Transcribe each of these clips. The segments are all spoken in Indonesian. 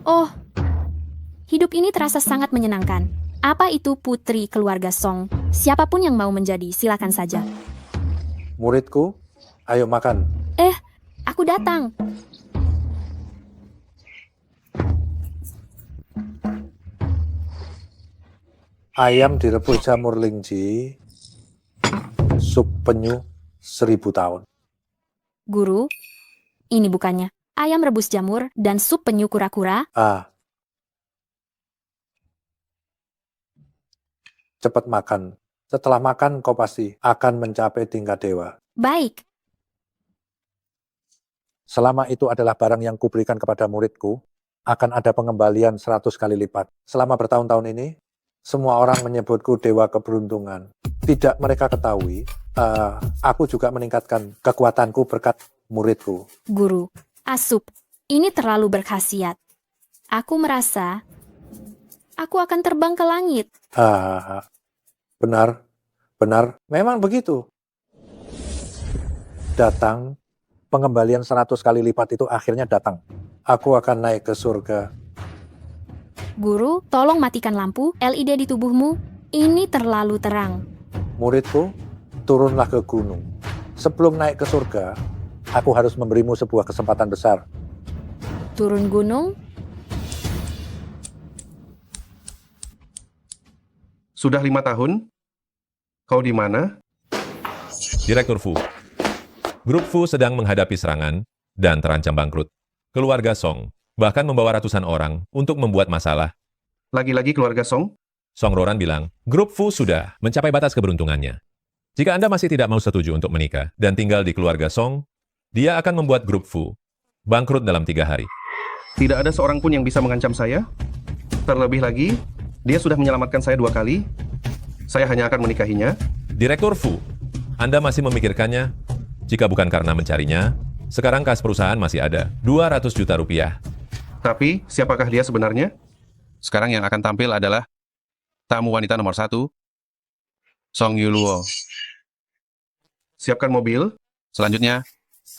Oh, hidup ini terasa sangat menyenangkan. Apa itu putri keluarga Song? Siapapun yang mau menjadi, silakan saja. Muridku, ayo makan. Aku datang. Ayam direbus jamur lingji, sup penyu 1000 tahun. Guru, ini bukannya ayam rebus jamur dan sup penyu kura-kura. Cepat makan. Setelah makan, kau pasti akan mencapai tingkat dewa. Baik, Selama itu adalah barang yang kuberikan kepada muridku, akan ada pengembalian 100 kali lipat. Selama bertahun-tahun ini, semua orang menyebutku dewa keberuntungan. Tidak mereka ketahui, aku juga meningkatkan kekuatanku berkat muridku. guru. Asup, ini terlalu berkhasiat. Aku merasa aku akan terbang ke langit. Benar, benar, memang begitu. Datang, pengembalian 100 kali lipat itu akhirnya datang. Aku akan naik ke surga. Guru, tolong matikan lampu LED di tubuhmu. Ini terlalu terang. Muridku, turunlah ke gunung. Sebelum naik ke surga, aku harus memberimu sebuah kesempatan besar. Turun gunung? Sudah 5 tahun? Kau di mana? Direktur Fu. Grup Fu sedang menghadapi serangan dan terancam bangkrut. Keluarga Song bahkan membawa ratusan orang untuk membuat masalah. Lagi-lagi keluarga Song? Song Roran bilang, grup Fu sudah mencapai batas keberuntungannya. Jika Anda masih tidak mau setuju untuk menikah dan tinggal di keluarga Song, dia akan membuat grup Fu bangkrut dalam 3 hari. Tidak ada seorang pun yang bisa mengancam saya. Terlebih lagi, dia sudah menyelamatkan saya 2 kali. Saya hanya akan menikahinya. Direktur Fu, Anda masih memikirkannya? Jika bukan karena mencarinya, sekarang kas perusahaan masih ada 200 juta rupiah. Tapi, siapakah dia sebenarnya? Sekarang yang akan tampil adalah tamu wanita nomor 1, Song Yuluo. Siapkan mobil. Selanjutnya,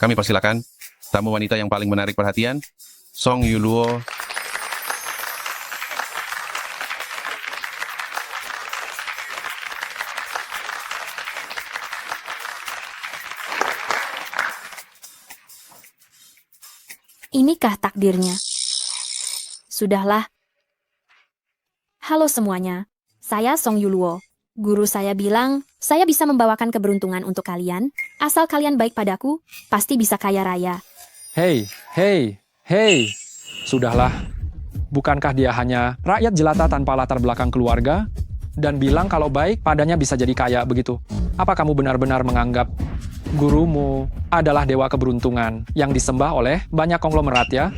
kami persilakan tamu wanita yang paling menarik perhatian, Song Yuluo. Inikah takdirnya? Sudahlah. Halo semuanya, saya Song Yuluo. Guru saya bilang, saya bisa membawakan keberuntungan untuk kalian. Asal kalian baik padaku, pasti bisa kaya raya. Hei, hei, hei. Sudahlah. Bukankah dia hanya rakyat jelata tanpa latar belakang keluarga? Dan bilang kalau baik padanya bisa jadi kaya begitu. Apa kamu benar-benar menganggap gurumu adalah dewa keberuntungan yang disembah oleh banyak konglomerat ya?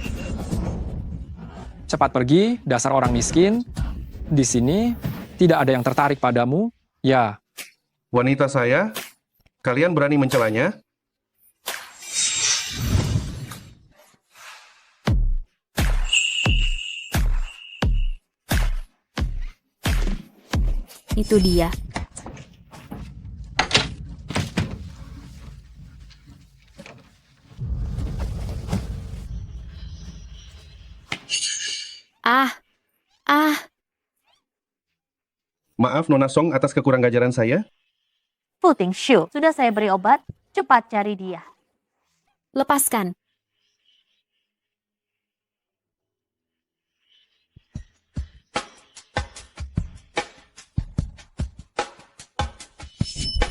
Cepat pergi, dasar orang miskin. Di sini tidak ada yang tertarik padamu, ya. Wanita saya, kalian berani mencelanya? Itu dia. Maaf Nona Song atas kekuranggajaran saya. Puting Shu, sudah saya beri obat, cepat cari dia. Lepaskan.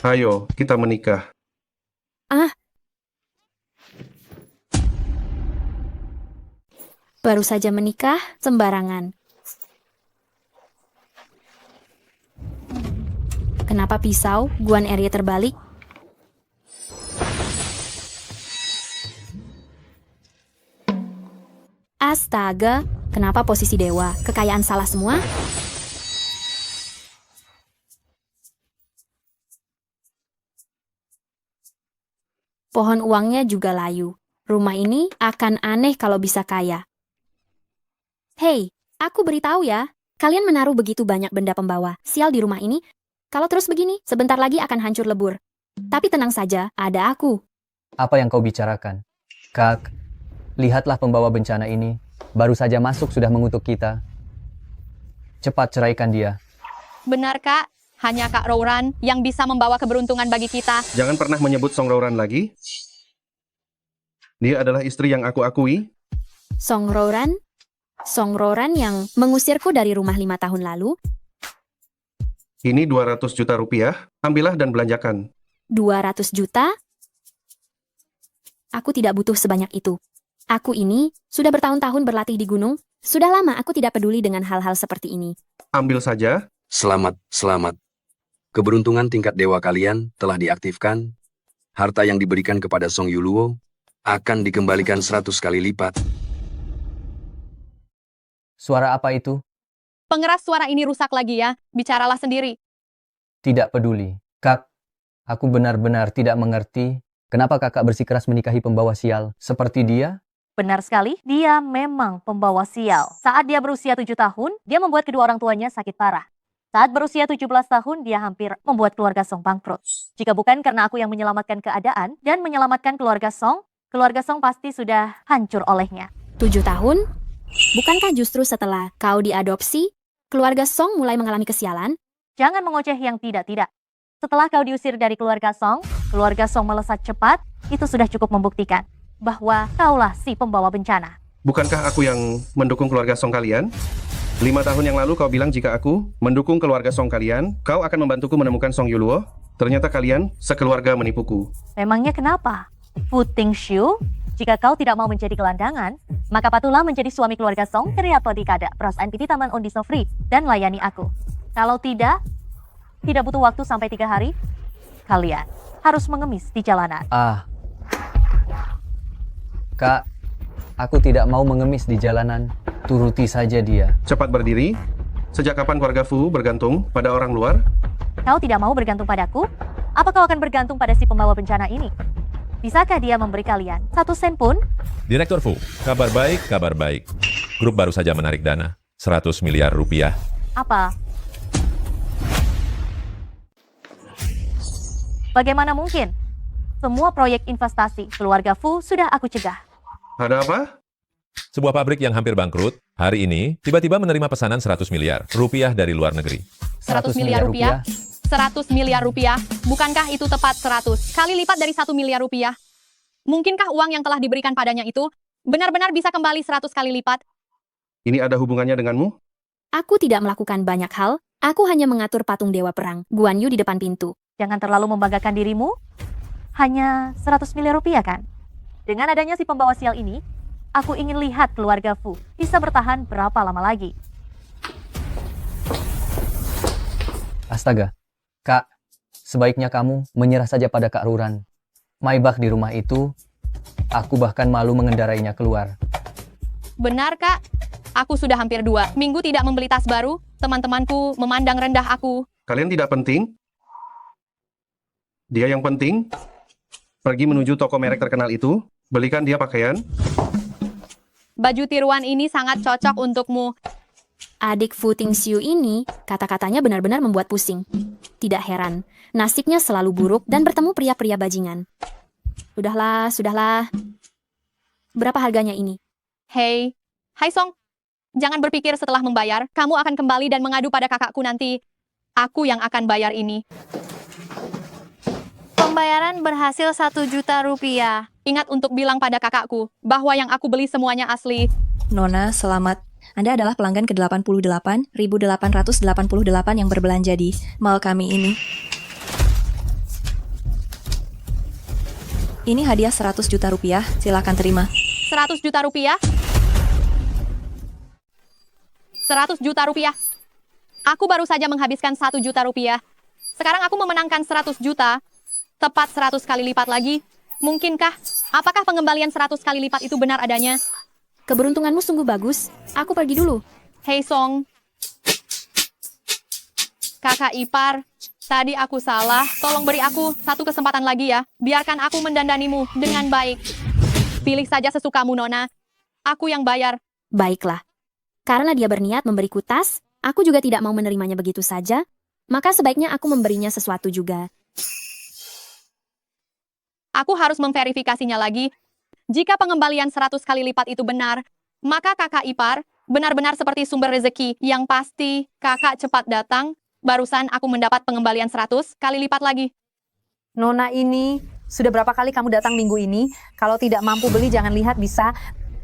Ayo, kita menikah. Baru saja menikah, sembarangan. Kenapa pisau Guan Erye terbalik? Astaga, kenapa posisi dewa? Kekayaan salah semua? Pohon uangnya juga layu. Rumah ini akan aneh kalau bisa kaya. Hei, aku beritahu ya, kalian menaruh begitu banyak benda pembawa sial di rumah ini. Kalau terus begini, sebentar lagi akan hancur lebur. Tapi tenang saja, ada aku. Apa yang kau bicarakan? Kak, lihatlah pembawa bencana ini. baru saja masuk sudah mengutuk kita. Cepat ceraikan dia. Benar, Kak. Hanya Kak Rouran yang bisa membawa keberuntungan bagi kita. Jangan pernah menyebut Song Rouran lagi. Dia adalah istri yang aku akui. Song Rouran? Song Rouran yang mengusirku dari rumah 5 tahun lalu? Ini 200 juta rupiah. Ambillah dan belanjakan. 200 juta? Aku tidak butuh sebanyak itu. Aku ini sudah bertahun-tahun berlatih di gunung. Sudah lama aku tidak peduli dengan hal-hal seperti ini. Ambil saja. Selamat, selamat. Keberuntungan tingkat dewa kalian telah diaktifkan. Harta yang diberikan kepada Song Yuluo akan dikembalikan 100 kali lipat. Suara apa itu? Pengeras suara ini rusak lagi ya. Bicaralah sendiri. Tidak peduli. Kak, aku benar-benar tidak mengerti kenapa kakak bersikeras menikahi pembawa sial seperti dia. Benar sekali, dia memang pembawa sial. Saat dia berusia 7 tahun, dia membuat kedua orang tuanya sakit parah. Saat berusia 17 tahun, dia hampir membuat keluarga Song bangkrut. Jika bukan karena aku yang menyelamatkan keadaan dan menyelamatkan keluarga Song pasti sudah hancur olehnya. 7 tahun? Bukankah justru setelah kau diadopsi, keluarga Song mulai mengalami kesialan? Jangan mengoceh yang tidak-tidak. Setelah kau diusir dari keluarga Song melesat cepat, itu sudah cukup membuktikan bahwa kaulah si pembawa bencana. Bukankah aku yang mendukung keluarga Song kalian? 5 tahun yang lalu kau bilang jika aku mendukung keluarga Song kalian, kau akan membantuku menemukan Song Yuluo. Ternyata kalian sekeluarga menipuku. Memangnya kenapa? Fu Tingshu, jika kau tidak mau menjadi gelandangan, maka patuhlah menjadi suami keluarga Song Kriato Dikada, perasaan di Taman Ondiso Free, dan layani aku. Kalau tidak butuh waktu sampai 3 hari, kalian harus mengemis di jalanan. Kak, aku tidak mau mengemis di jalanan. Turuti saja dia. Cepat berdiri. Sejak kapan keluarga Fu bergantung pada orang luar? Kau tidak mau bergantung padaku? Apa kau akan bergantung pada si pembawa bencana ini? Bisakah dia memberi kalian 1 sen pun? Direktur Fu, kabar baik, kabar baik. Grup baru saja menarik dana, 100 miliar rupiah. Apa? Bagaimana mungkin? Semua proyek investasi keluarga Fu sudah aku cegah. Ada apa? Sebuah pabrik yang hampir bangkrut, hari ini tiba-tiba menerima pesanan 100 miliar rupiah dari luar negeri. 100 miliar rupiah? 100 miliar rupiah? Bukankah itu tepat 100 kali lipat dari 1 miliar rupiah? Mungkinkah uang yang telah diberikan padanya itu benar-benar bisa kembali 100 kali lipat? Ini ada hubungannya denganmu? Aku tidak melakukan banyak hal, aku hanya mengatur patung dewa perang, Guan Yu di depan pintu. Jangan terlalu membanggakan dirimu. Hanya 100 miliar rupiah kan? Dengan adanya si pembawa sial ini, aku ingin lihat keluarga Fu bisa bertahan berapa lama lagi. Astaga. Kak, sebaiknya kamu menyerah saja pada Kak Ruran. Maybach di rumah itu, aku bahkan malu mengendarainya keluar. Benar, Kak. Aku sudah hampir 2 minggu tidak membeli tas baru. Teman-temanku memandang rendah aku. Kalian tidak penting? Dia yang penting? Pergi menuju toko merek terkenal itu, belikan dia pakaian. Baju tiruan ini sangat cocok untukmu. Adik Fu Tingshu ini, kata-katanya benar-benar membuat pusing. Tidak heran, nasibnya selalu buruk dan bertemu pria-pria bajingan. Sudahlah. Berapa harganya ini? Hai Song. Jangan berpikir setelah membayar, kamu akan kembali dan mengadu pada kakakku nanti. Aku yang akan bayar ini. Pembayaran berhasil 1 juta rupiah. Ingat untuk bilang pada kakakku bahwa yang aku beli semuanya asli. Nona, selamat. Anda adalah pelanggan ke-88.888 yang berbelanja di mall kami ini. Ini hadiah 100 juta rupiah, silakan terima. 100 juta rupiah? 100 juta rupiah. Aku baru saja menghabiskan 1 juta rupiah. Sekarang aku memenangkan 100 juta. Tepat 100 kali lipat lagi. Mungkinkah? Apakah pengembalian 100 kali lipat itu benar adanya? Keberuntunganmu sungguh bagus. Aku pergi dulu. Hei Song. Kakak ipar, tadi aku salah. Tolong beri aku 1 kesempatan lagi ya. Biarkan aku mendandanimu dengan baik. Pilih saja sesukamu, Nona. Aku yang bayar. Baiklah. Karena dia berniat memberiku tas, aku juga tidak mau menerimanya begitu saja, maka sebaiknya aku memberinya sesuatu juga. Aku harus memverifikasinya lagi. Jika pengembalian 100 kali lipat itu benar, Maka kakak ipar benar-benar seperti sumber rezeki yang pasti kakak cepat datang. Barusan aku mendapat pengembalian 100 kali lipat lagi. Nona ini, sudah berapa kali kamu datang minggu ini? Kalau tidak mampu beli, jangan lihat bisa.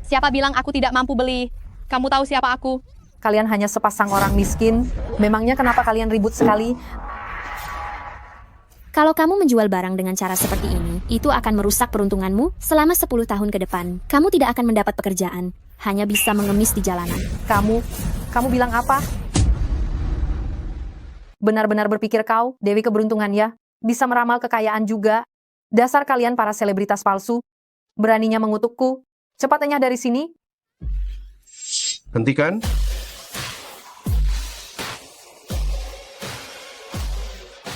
Siapa bilang aku tidak mampu beli? Kamu tahu siapa aku? Kalian hanya sepasang orang miskin. Memangnya kenapa kalian ribut sekali? Kalau kamu menjual barang dengan cara seperti ini, itu akan merusak peruntunganmu selama 10 tahun ke depan. Kamu tidak akan mendapat pekerjaan, hanya bisa mengemis di jalanan. Kamu bilang apa? Benar-benar berpikir kau, Dewi Keberuntungan ya? Bisa meramal kekayaan juga. Dasar kalian para selebritas palsu. Beraninya mengutukku. Cepat enyah dari sini. Hentikan.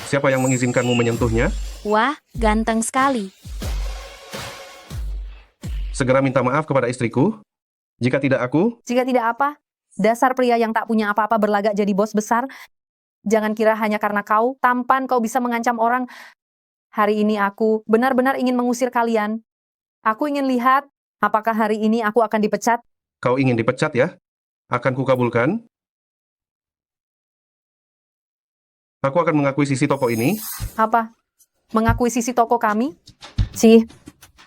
Siapa yang mengizinkanmu menyentuhnya? Wah, ganteng sekali. Segera minta maaf kepada istriku. Jika tidak aku, Jika tidak apa, dasar pria yang tak punya apa-apa berlagak jadi bos besar. Jangan kira hanya karena kau tampan kau bisa mengancam orang. Hari ini aku benar-benar ingin mengusir kalian. Aku ingin lihat apakah hari ini aku akan dipecat. kau ingin dipecat ya? Akan kukabulkan. Aku akan mengakuisisi toko ini. Apa? Mengakuisisi toko kami? Cih,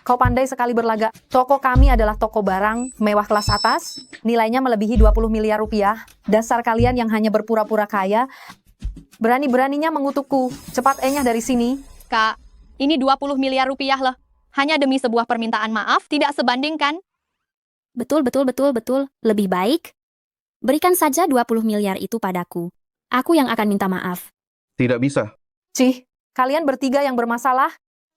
kau pandai sekali berlagak. Toko kami adalah toko barang mewah kelas atas. Nilainya melebihi 20 miliar rupiah. Dasar kalian yang hanya berpura-pura kaya. Berani-beraninya mengutukku. Cepat enyah dari sini. Kak, ini 20 miliar rupiah loh. Hanya demi sebuah permintaan maaf tidak sebanding kan? Betul. Lebih baik, berikan saja 20 miliar itu padaku. Aku yang akan minta maaf. Tidak bisa. Cih, kalian bertiga yang bermasalah.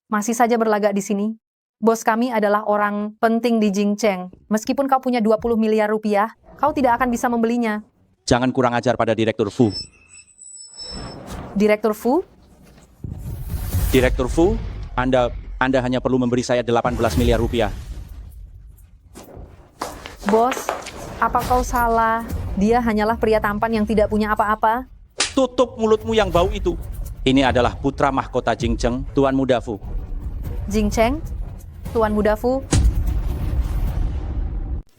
Masih saja berlagak di sini. Bos kami adalah orang penting di Jingcheng. Meskipun kau punya 20 miliar rupiah, kau tidak akan bisa membelinya. Jangan kurang ajar pada Direktur Fu. Direktur Fu? Direktur Fu, Anda hanya perlu memberi saya 18 miliar rupiah. Bos, apa kau salah? Dia hanyalah pria tampan yang tidak punya apa-apa. Tutup mulutmu yang bau itu. Ini adalah putra mahkota Jingcheng, Tuan Muda Fu. Jingcheng? Tuan Muda Fu?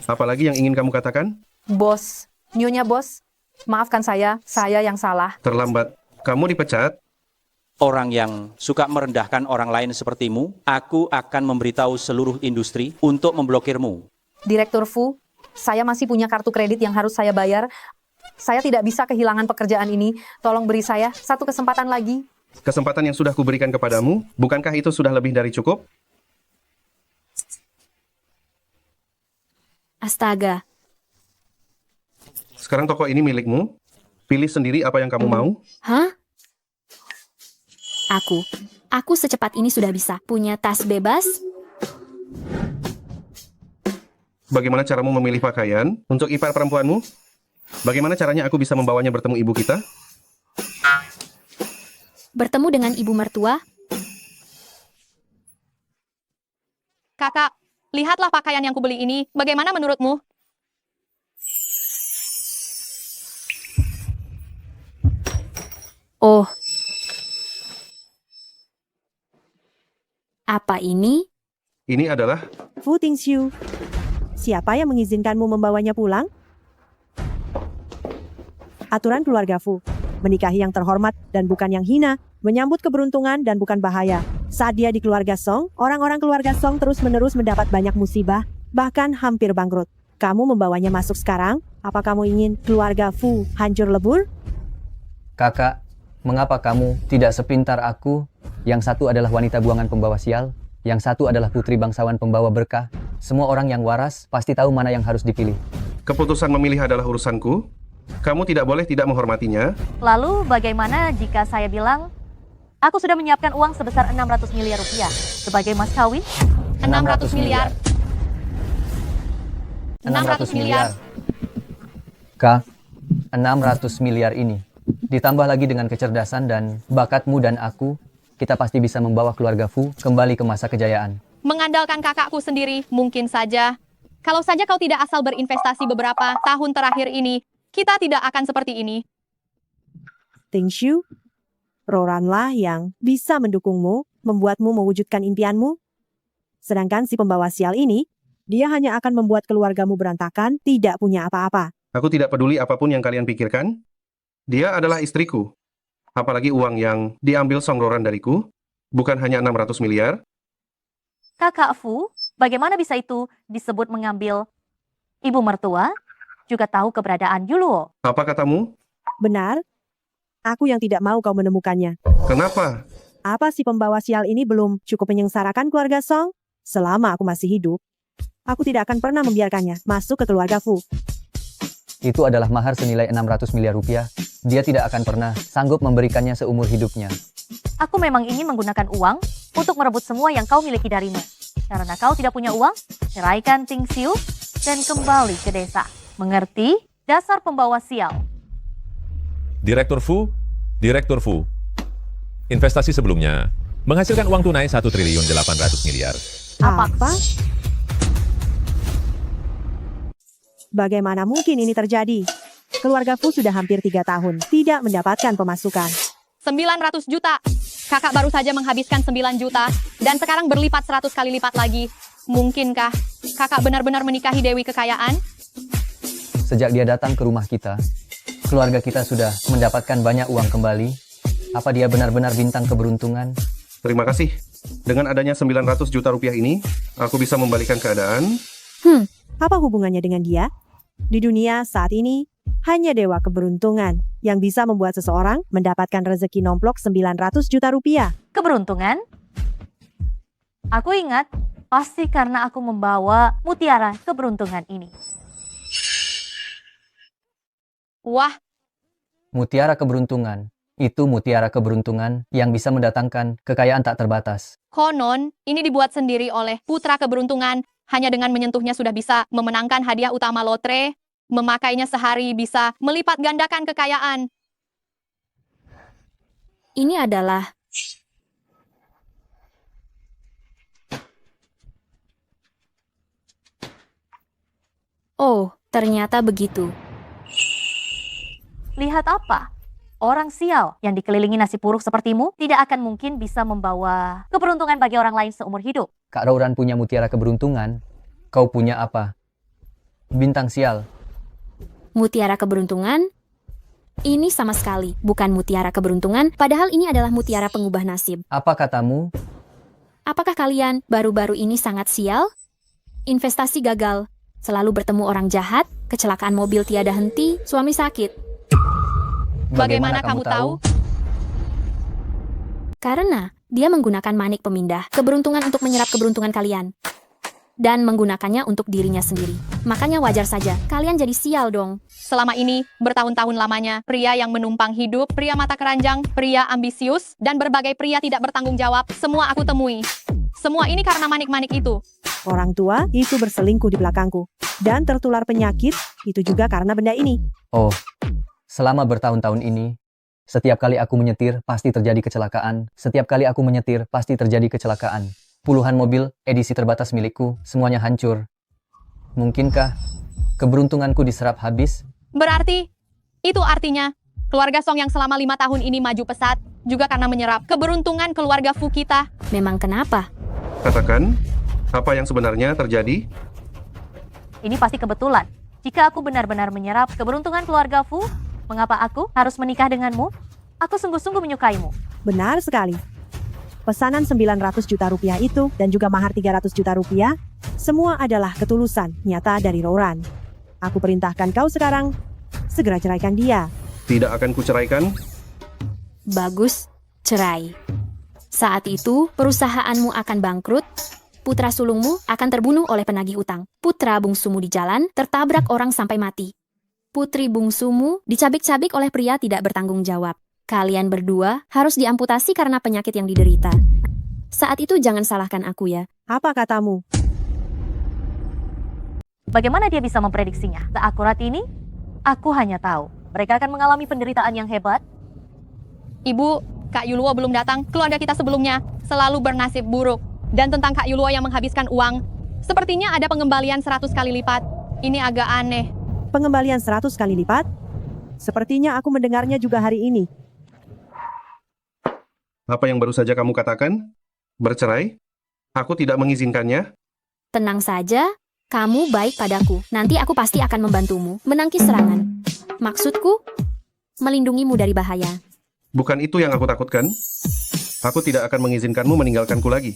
Apalagi yang ingin kamu katakan? Bos, Nyonya bos, maafkan saya yang salah. Terlambat. Kamu dipecat? Orang yang suka merendahkan orang lain sepertimu, aku akan memberitahu seluruh industri untuk memblokirmu. Direktur Fu, saya masih punya kartu kredit yang harus saya bayar. Saya tidak bisa kehilangan pekerjaan ini. Tolong beri saya satu kesempatan lagi. Kesempatan yang sudah kuberikan kepadamu, bukankah itu sudah lebih dari cukup? Astaga, Sekarang toko ini milikmu. Pilih sendiri apa yang kamu mau. hah? Aku secepat ini sudah bisa punya tas bebas? Bagaimana caramu memilih pakaian untuk ipar perempuanmu? Bagaimana caranya aku bisa membawanya bertemu ibu kita? Bertemu dengan ibu mertua? Kakak, lihatlah pakaian yang kubeli ini. Bagaimana menurutmu? Oh. Apa ini? Ini adalah Fu Tingxiu. Siapa yang mengizinkanmu membawanya pulang? Aturan keluarga Fu. Menikahi yang terhormat dan bukan yang hina, menyambut keberuntungan dan bukan bahaya. Saat dia di keluarga Song, orang-orang keluarga Song terus-menerus mendapat banyak musibah, bahkan hampir bangkrut. Kamu membawanya masuk sekarang? Apa kamu ingin keluarga Fu hancur lebur? Kakak, mengapa kamu tidak sepintar aku? Yang satu adalah wanita buangan pembawa sial, yang satu adalah putri bangsawan pembawa berkah. Semua orang yang waras pasti tahu mana yang harus dipilih. keputusan memilih adalah urusanku. Kamu tidak boleh tidak menghormatinya. Lalu bagaimana jika saya bilang, aku sudah menyiapkan uang sebesar 600 miliar rupiah sebagai mas kawin? 600 miliar. 600 miliar. Kak, 600 miliar ini. Ditambah lagi dengan kecerdasan dan bakatmu dan aku, kita pasti bisa membawa keluarga Fu kembali ke masa kejayaan. Mengandalkan kakakku sendiri, mungkin saja. Kalau saja kau tidak asal berinvestasi beberapa tahun terakhir ini, kita tidak akan seperti ini. Tingxiu, Roranlah yang bisa mendukungmu, membuatmu mewujudkan impianmu. Sedangkan si pembawa sial ini Dia hanya akan membuat keluargamu berantakan, tidak punya apa-apa. Aku tidak peduli apapun yang kalian pikirkan. Dia adalah istriku. Apalagi uang yang diambil Song Roran dariku, bukan hanya 600 miliar. Kakak Fu, bagaimana bisa itu disebut mengambil ibu mertua? Juga tahu keberadaan Yuluo. Apa katamu? Benar? Aku yang tidak mau kau menemukannya. Kenapa? Apa si pembawa sial ini belum cukup menyengsarakan keluarga Song? Selama aku masih hidup, aku tidak akan pernah membiarkannya masuk ke keluarga Fu. Itu adalah mahar senilai 600 miliar rupiah. Dia tidak akan pernah sanggup memberikannya seumur hidupnya. Aku memang ingin menggunakan uang untuk merebut semua yang kau miliki darimu. Karena kau tidak punya uang, ceraikan Ting Xiu dan kembali ke desa. Mengerti? Dasar pembawa sial. Direktur Fu, investasi sebelumnya menghasilkan uang tunai 1 triliun 800 miliar. Apa? Bagaimana mungkin ini terjadi? Keluarga Fu sudah hampir 3 tahun tidak mendapatkan pemasukan. 900 juta. Kakak baru saja menghabiskan 9 juta, dan sekarang berlipat 100 kali lipat lagi. Mungkinkah kakak benar-benar menikahi Dewi Kekayaan? Sejak dia datang ke rumah kita, keluarga kita sudah mendapatkan banyak uang kembali. Apa dia benar-benar bintang keberuntungan? Terima kasih. Dengan adanya 900 juta rupiah ini, aku bisa membalikan keadaan. Apa hubungannya dengan dia? Di dunia saat ini, hanya dewa keberuntungan yang bisa membuat seseorang mendapatkan rezeki nomplok 900 juta rupiah. Keberuntungan? Aku ingat, pasti karena aku membawa mutiara keberuntungan ini. Wah, Mutiara keberuntungan. Itu mutiara keberuntungan yang bisa mendatangkan kekayaan tak terbatas. konon, ini dibuat sendiri oleh putra keberuntungan. Hanya dengan menyentuhnya sudah bisa memenangkan hadiah utama lotre. Memakainya sehari bisa melipat gandakan kekayaan. Ini adalah Oh, ternyata begitu. Lihat apa? Orang sial yang dikelilingi nasi puruk sepertimu tidak akan mungkin bisa membawa keberuntungan bagi orang lain seumur hidup. Kak Roran punya mutiara keberuntungan. Kau punya apa? Bintang sial. Mutiara keberuntungan? Ini sama sekali bukan mutiara keberuntungan, padahal ini adalah mutiara pengubah nasib. Apa katamu? Apakah kalian baru-baru ini sangat sial? Investasi gagal, selalu bertemu orang jahat, kecelakaan mobil tiada henti, suami sakit. Bagaimana kamu tahu? Karena dia menggunakan manik pemindah keberuntungan untuk menyerap keberuntungan kalian. Dan menggunakannya untuk dirinya sendiri. Makanya wajar saja, kalian jadi sial dong. Selama ini, bertahun-tahun lamanya, pria yang menumpang hidup, pria mata keranjang, pria ambisius, dan berbagai pria tidak bertanggung jawab, semua aku temui. Semua ini karena manik-manik itu. Orang tua itu berselingkuh di belakangku. Dan tertular penyakit, itu juga karena benda ini. Oh, selama bertahun-tahun ini, setiap kali aku menyetir, pasti terjadi kecelakaan. Setiap kali aku menyetir, pasti terjadi kecelakaan. Puluhan mobil edisi terbatas milikku, semuanya hancur. Mungkinkah keberuntunganku diserap habis? Berarti, itu artinya, keluarga Song yang selama 5 tahun ini maju pesat, juga karena menyerap keberuntungan keluarga Fu kita. Memang kenapa? Katakan, apa yang sebenarnya terjadi? Ini pasti kebetulan. Jika aku benar-benar menyerap keberuntungan keluarga Fu, mengapa aku harus menikah denganmu? Aku sungguh-sungguh menyukaimu. Benar sekali. Pesanan 900 juta rupiah itu dan juga mahar 300 juta rupiah, semua adalah ketulusan nyata dari Roran. Aku perintahkan kau sekarang, segera ceraikan dia. Tidak akan kuceraikan. Bagus, cerai. Saat itu, perusahaanmu akan bangkrut, putra sulungmu akan terbunuh oleh penagih utang. Putra bungsumu di jalan tertabrak orang sampai mati. Putri bungsumu dicabik-cabik oleh pria tidak bertanggung jawab. Kalian berdua harus diamputasi karena penyakit yang diderita. Saat itu jangan salahkan aku ya. Apa katamu? Bagaimana dia bisa memprediksinya? Seakurat ini, aku hanya tahu. Mereka akan mengalami penderitaan yang hebat. Ibu, Kak Yuluo belum datang, keluarga kita sebelumnya selalu bernasib buruk. Dan tentang Kak Yuluo yang menghabiskan uang, sepertinya ada pengembalian 100 kali lipat. Ini agak aneh. Pengembalian 100 kali lipat? Sepertinya aku mendengarnya juga hari ini. Apa yang baru saja kamu katakan? Bercerai? Aku tidak mengizinkannya. Tenang saja, Kamu baik padaku. Nanti aku pasti akan membantumu menangkis serangan. Maksudku, melindungimu dari bahaya. Bukan itu yang aku takutkan. Aku tidak akan mengizinkanmu meninggalkanku lagi.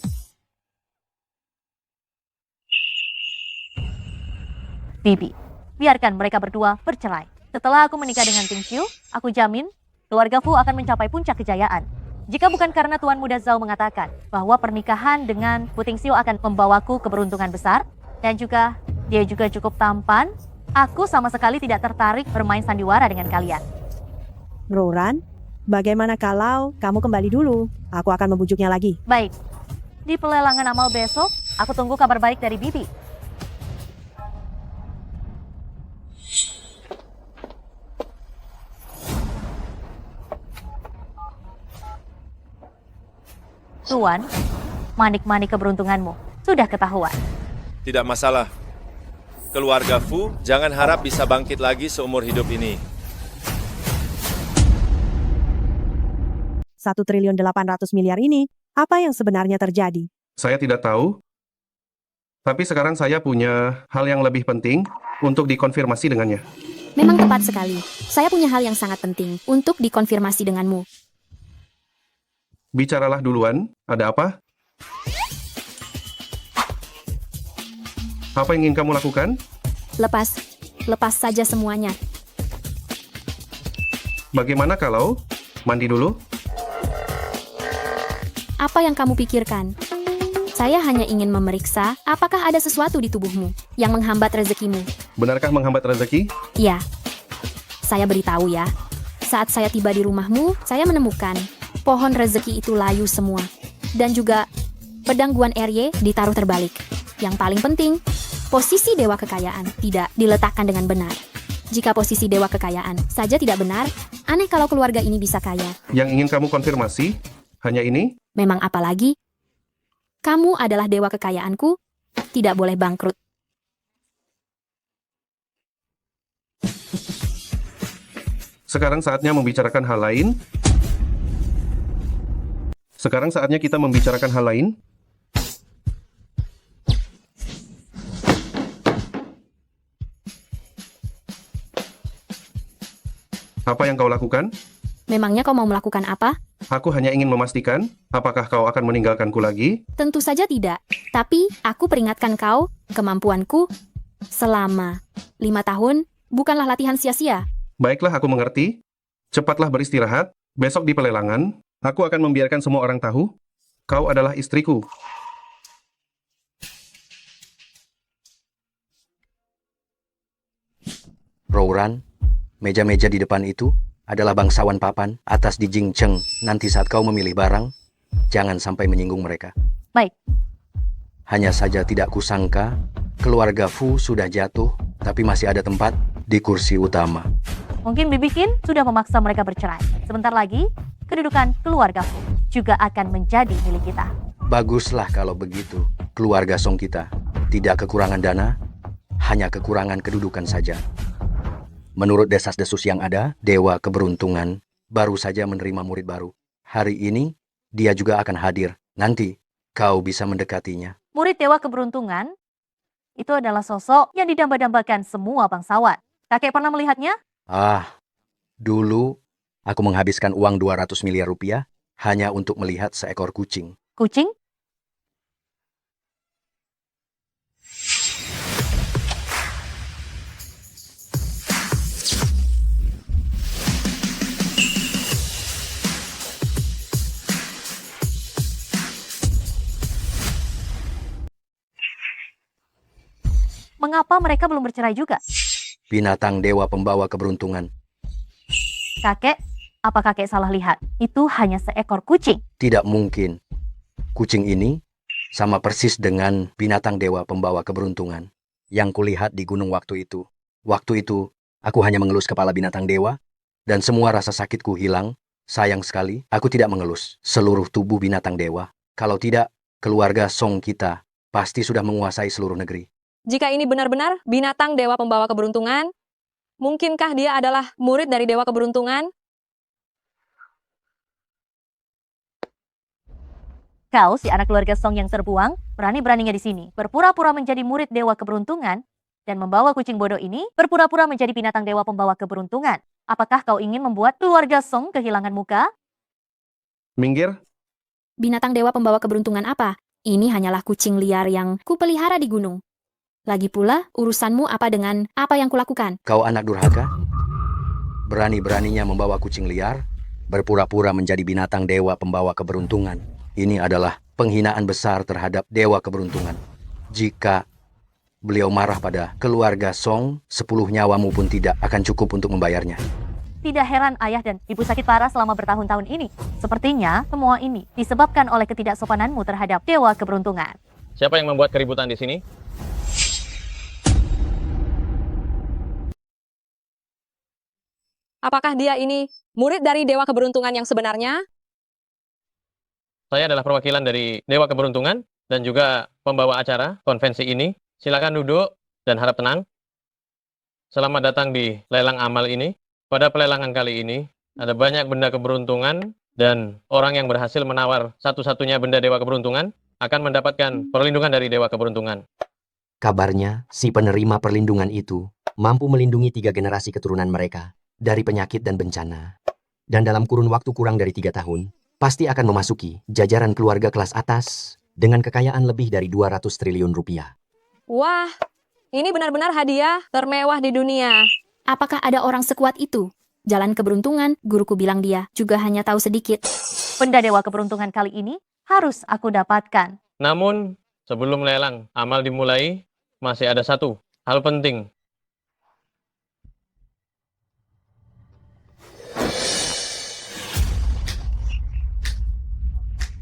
Bibi, biarkan mereka berdua bercerai. Setelah aku menikah dengan Ting Xiu, aku jamin keluarga Fu akan mencapai puncak kejayaan. Jika bukan karena Tuan Muda Zhao mengatakan bahwa pernikahan dengan Fu Tingxiu akan membawaku keberuntungan besar, dan juga dia juga cukup tampan, aku sama sekali tidak tertarik bermain sandiwara dengan kalian. Roran, bagaimana kalau kamu kembali dulu? Aku akan membujuknya lagi. Baik, di pelelangan amal besok, aku tunggu kabar baik dari Bibi. Tuan, manik-manik keberuntunganmu sudah ketahuan. Tidak masalah. Keluarga Fu jangan harap bisa bangkit lagi seumur hidup ini. 1.800 miliar ini, apa yang sebenarnya terjadi? Saya tidak tahu. Tapi sekarang saya punya hal yang lebih penting untuk dikonfirmasi dengannya. Memang tepat sekali. Saya punya hal yang sangat penting untuk dikonfirmasi denganmu. Bicaralah duluan, ada apa? Apa yang ingin kamu lakukan? Lepas saja semuanya. Bagaimana kalau mandi dulu? Apa yang kamu pikirkan? Saya hanya ingin memeriksa apakah ada sesuatu di tubuhmu yang menghambat rezekimu. Benarkah menghambat rezeki? Ya, saya beritahu ya. Saat saya tiba di rumahmu, saya menemukan pohon rezeki itu layu semua. Dan juga pedang Guan Erye ditaruh terbalik. Yang paling penting, posisi dewa kekayaan tidak diletakkan dengan benar. Jika posisi dewa kekayaan saja tidak benar, aneh kalau keluarga ini bisa kaya. Yang ingin kamu konfirmasi hanya ini? Memang apalagi? Kamu adalah dewa kekayaanku, tidak boleh bangkrut. Sekarang saatnya membicarakan hal lain. Sekarang saatnya kita membicarakan hal lain. Apa yang kau lakukan? Memangnya kau mau melakukan apa? Aku hanya ingin memastikan, apakah kau akan meninggalkanku lagi? Tentu saja tidak. Tapi, aku peringatkan kau, kemampuanku selama 5 tahun bukanlah latihan sia-sia. Baiklah, aku mengerti. Cepatlah beristirahat. Besok di pelelangan, aku akan membiarkan semua orang tahu, kau adalah istriku. Rouran, meja-meja di depan itu adalah bangsawan papan atas di Jingcheng. Nanti saat kau memilih barang, jangan sampai menyinggung mereka. Baik. Hanya saja tidak kusangka, keluarga Fu sudah jatuh, tapi masih ada tempat di kursi utama. Mungkin Bibi Qin sudah memaksa mereka bercerai. Sebentar lagi, kedudukan keluarga Fu juga akan menjadi milik kita. Baguslah kalau begitu. Keluarga Song kita tidak kekurangan dana, hanya kekurangan kedudukan saja. Menurut desas-desus yang ada, Dewa Keberuntungan baru saja menerima murid baru. Hari ini, dia juga akan hadir. Nanti, kau bisa mendekatinya. Murid Dewa Keberuntungan itu adalah sosok yang didamba-dambakan semua bangsawan. Kakek pernah melihatnya? Dulu aku menghabiskan uang 200 miliar rupiah hanya untuk melihat seekor kucing. Kucing? Mengapa mereka belum bercerai juga? Binatang dewa pembawa keberuntungan. Kakek, apa kakek salah lihat? Itu hanya seekor kucing. Tidak mungkin. Kucing ini sama persis dengan binatang dewa pembawa keberuntungan yang kulihat di gunung waktu itu. Waktu itu, aku hanya mengelus kepala binatang dewa dan semua rasa sakitku hilang. Sayang sekali, aku tidak mengelus seluruh tubuh binatang dewa. Kalau tidak, keluarga Song kita pasti sudah menguasai seluruh negeri. Jika ini benar-benar binatang dewa pembawa keberuntungan, mungkinkah dia adalah murid dari dewa keberuntungan? Kau, si anak keluarga Song yang terbuang, berani-beraninya di sini, berpura-pura menjadi murid dewa keberuntungan, dan membawa kucing bodoh ini berpura-pura menjadi binatang dewa pembawa keberuntungan. Apakah kau ingin membuat keluarga Song kehilangan muka? Minggir. Binatang dewa pembawa keberuntungan apa? Ini hanyalah kucing liar yang kupelihara di gunung. Lagi pula, urusanmu apa dengan apa yang kulakukan? Kau anak durhaka? Berani-beraninya membawa kucing liar, berpura-pura menjadi binatang dewa pembawa keberuntungan. Ini adalah penghinaan besar terhadap dewa keberuntungan. Jika beliau marah pada keluarga Song, 10 nyawamu pun tidak akan cukup untuk membayarnya. Tidak heran ayah dan ibu sakit parah selama bertahun-tahun ini. Sepertinya semua ini disebabkan oleh ketidaksopananmu terhadap dewa keberuntungan. Siapa yang membuat keributan di sini? Apakah dia ini murid dari dewa keberuntungan yang sebenarnya? Saya adalah perwakilan dari Dewa Keberuntungan dan juga pembawa acara konvensi ini. Silakan duduk dan harap tenang. Selamat datang di lelang amal ini. Pada pelelangan kali ini, ada banyak benda keberuntungan dan orang yang berhasil menawar satu-satunya benda Dewa Keberuntungan akan mendapatkan perlindungan dari Dewa Keberuntungan. Kabarnya, si penerima perlindungan itu mampu melindungi 3 generasi keturunan mereka dari penyakit dan bencana. Dan dalam kurun waktu kurang dari 3 tahun, pasti akan memasuki jajaran keluarga kelas atas dengan kekayaan lebih dari 200 triliun rupiah. Wah, ini benar-benar hadiah termewah di dunia. Apakah ada orang sekuat itu? Jalan keberuntungan, guruku bilang dia juga hanya tahu sedikit. Benda dewa keberuntungan kali ini harus aku dapatkan. Namun, sebelum lelang amal dimulai, masih ada satu hal penting.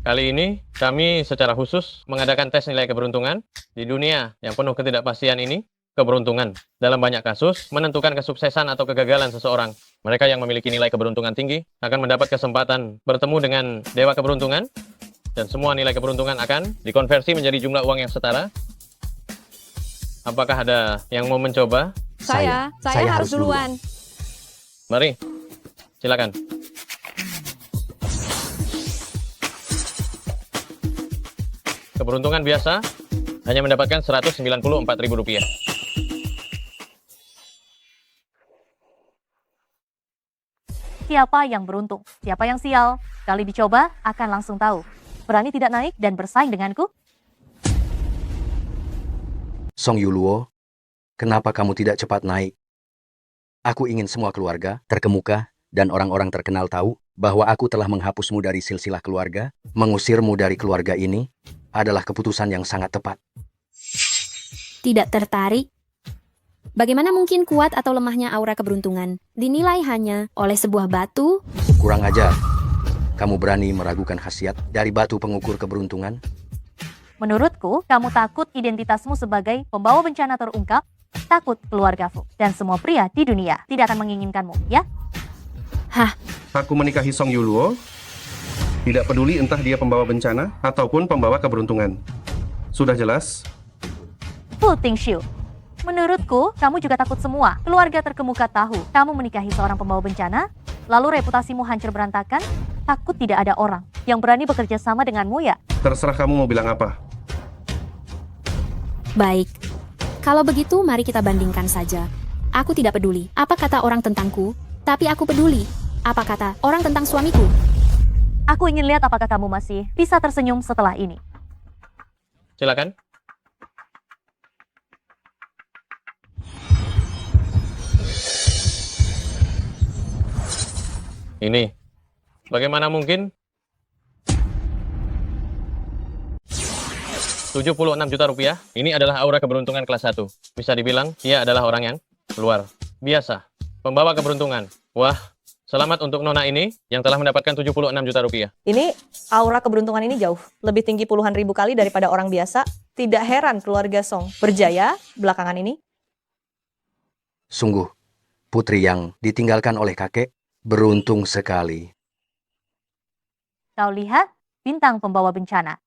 Kali ini, kami secara khusus mengadakan tes nilai keberuntungan. Di dunia yang penuh ketidakpastian ini, keberuntungan dalam banyak kasus menentukan kesuksesan atau kegagalan seseorang. Mereka yang memiliki nilai keberuntungan tinggi akan mendapat kesempatan bertemu dengan dewa keberuntungan, dan semua nilai keberuntungan akan dikonversi menjadi jumlah uang yang setara. Apakah ada yang mau mencoba? Saya harus duluan. Mari, silakan. Keberuntungan biasa hanya mendapatkan Rp194.000. Siapa yang beruntung, siapa yang sial? Kali dicoba akan langsung tahu. Berani tidak naik dan bersaing denganku? Song Yuluo, kenapa kamu tidak cepat naik? Aku ingin semua keluarga, terkemuka, dan orang-orang terkenal tahu bahwa aku telah menghapusmu dari silsilah keluarga, mengusirmu dari keluarga ini, adalah keputusan yang sangat tepat. Tidak tertarik? Bagaimana mungkin kuat atau lemahnya aura keberuntungan dinilai hanya oleh sebuah batu? Kurang ajar. Kamu berani meragukan khasiat dari batu pengukur keberuntungan? Menurutku, kamu takut identitasmu sebagai pembawa bencana terungkap, takut keluarga Fu, dan semua pria di dunia tidak akan menginginkanmu, ya? Hah? Aku menikahi Song Yuluo. Tidak peduli entah dia pembawa bencana ataupun pembawa keberuntungan. Sudah jelas? Fu Tingshu. Menurutku, kamu juga takut semua. Keluarga terkemuka tahu kamu menikahi seorang pembawa bencana, lalu reputasimu hancur berantakan, takut tidak ada orang yang berani bekerja sama denganmu, ya? Terserah kamu mau bilang apa. Baik. Kalau begitu, mari kita bandingkan saja. Aku tidak peduli apa kata orang tentangku, tapi aku peduli apa kata orang tentang suamiku. Aku ingin lihat apakah kamu masih bisa tersenyum setelah ini. Silakan. Ini, bagaimana mungkin? 76 juta rupiah, ini adalah aura keberuntungan kelas 1. Bisa dibilang, dia adalah orang yang luar biasa. Pembawa keberuntungan. Wah, selamat untuk Nona ini yang telah mendapatkan 76 juta rupiah. Ini aura keberuntungan ini jauh lebih tinggi puluhan ribu kali daripada orang biasa. Tidak heran keluarga Song berjaya belakangan ini. Sungguh, putri yang ditinggalkan oleh kakek beruntung sekali. Kau lihat, bintang pembawa bencana.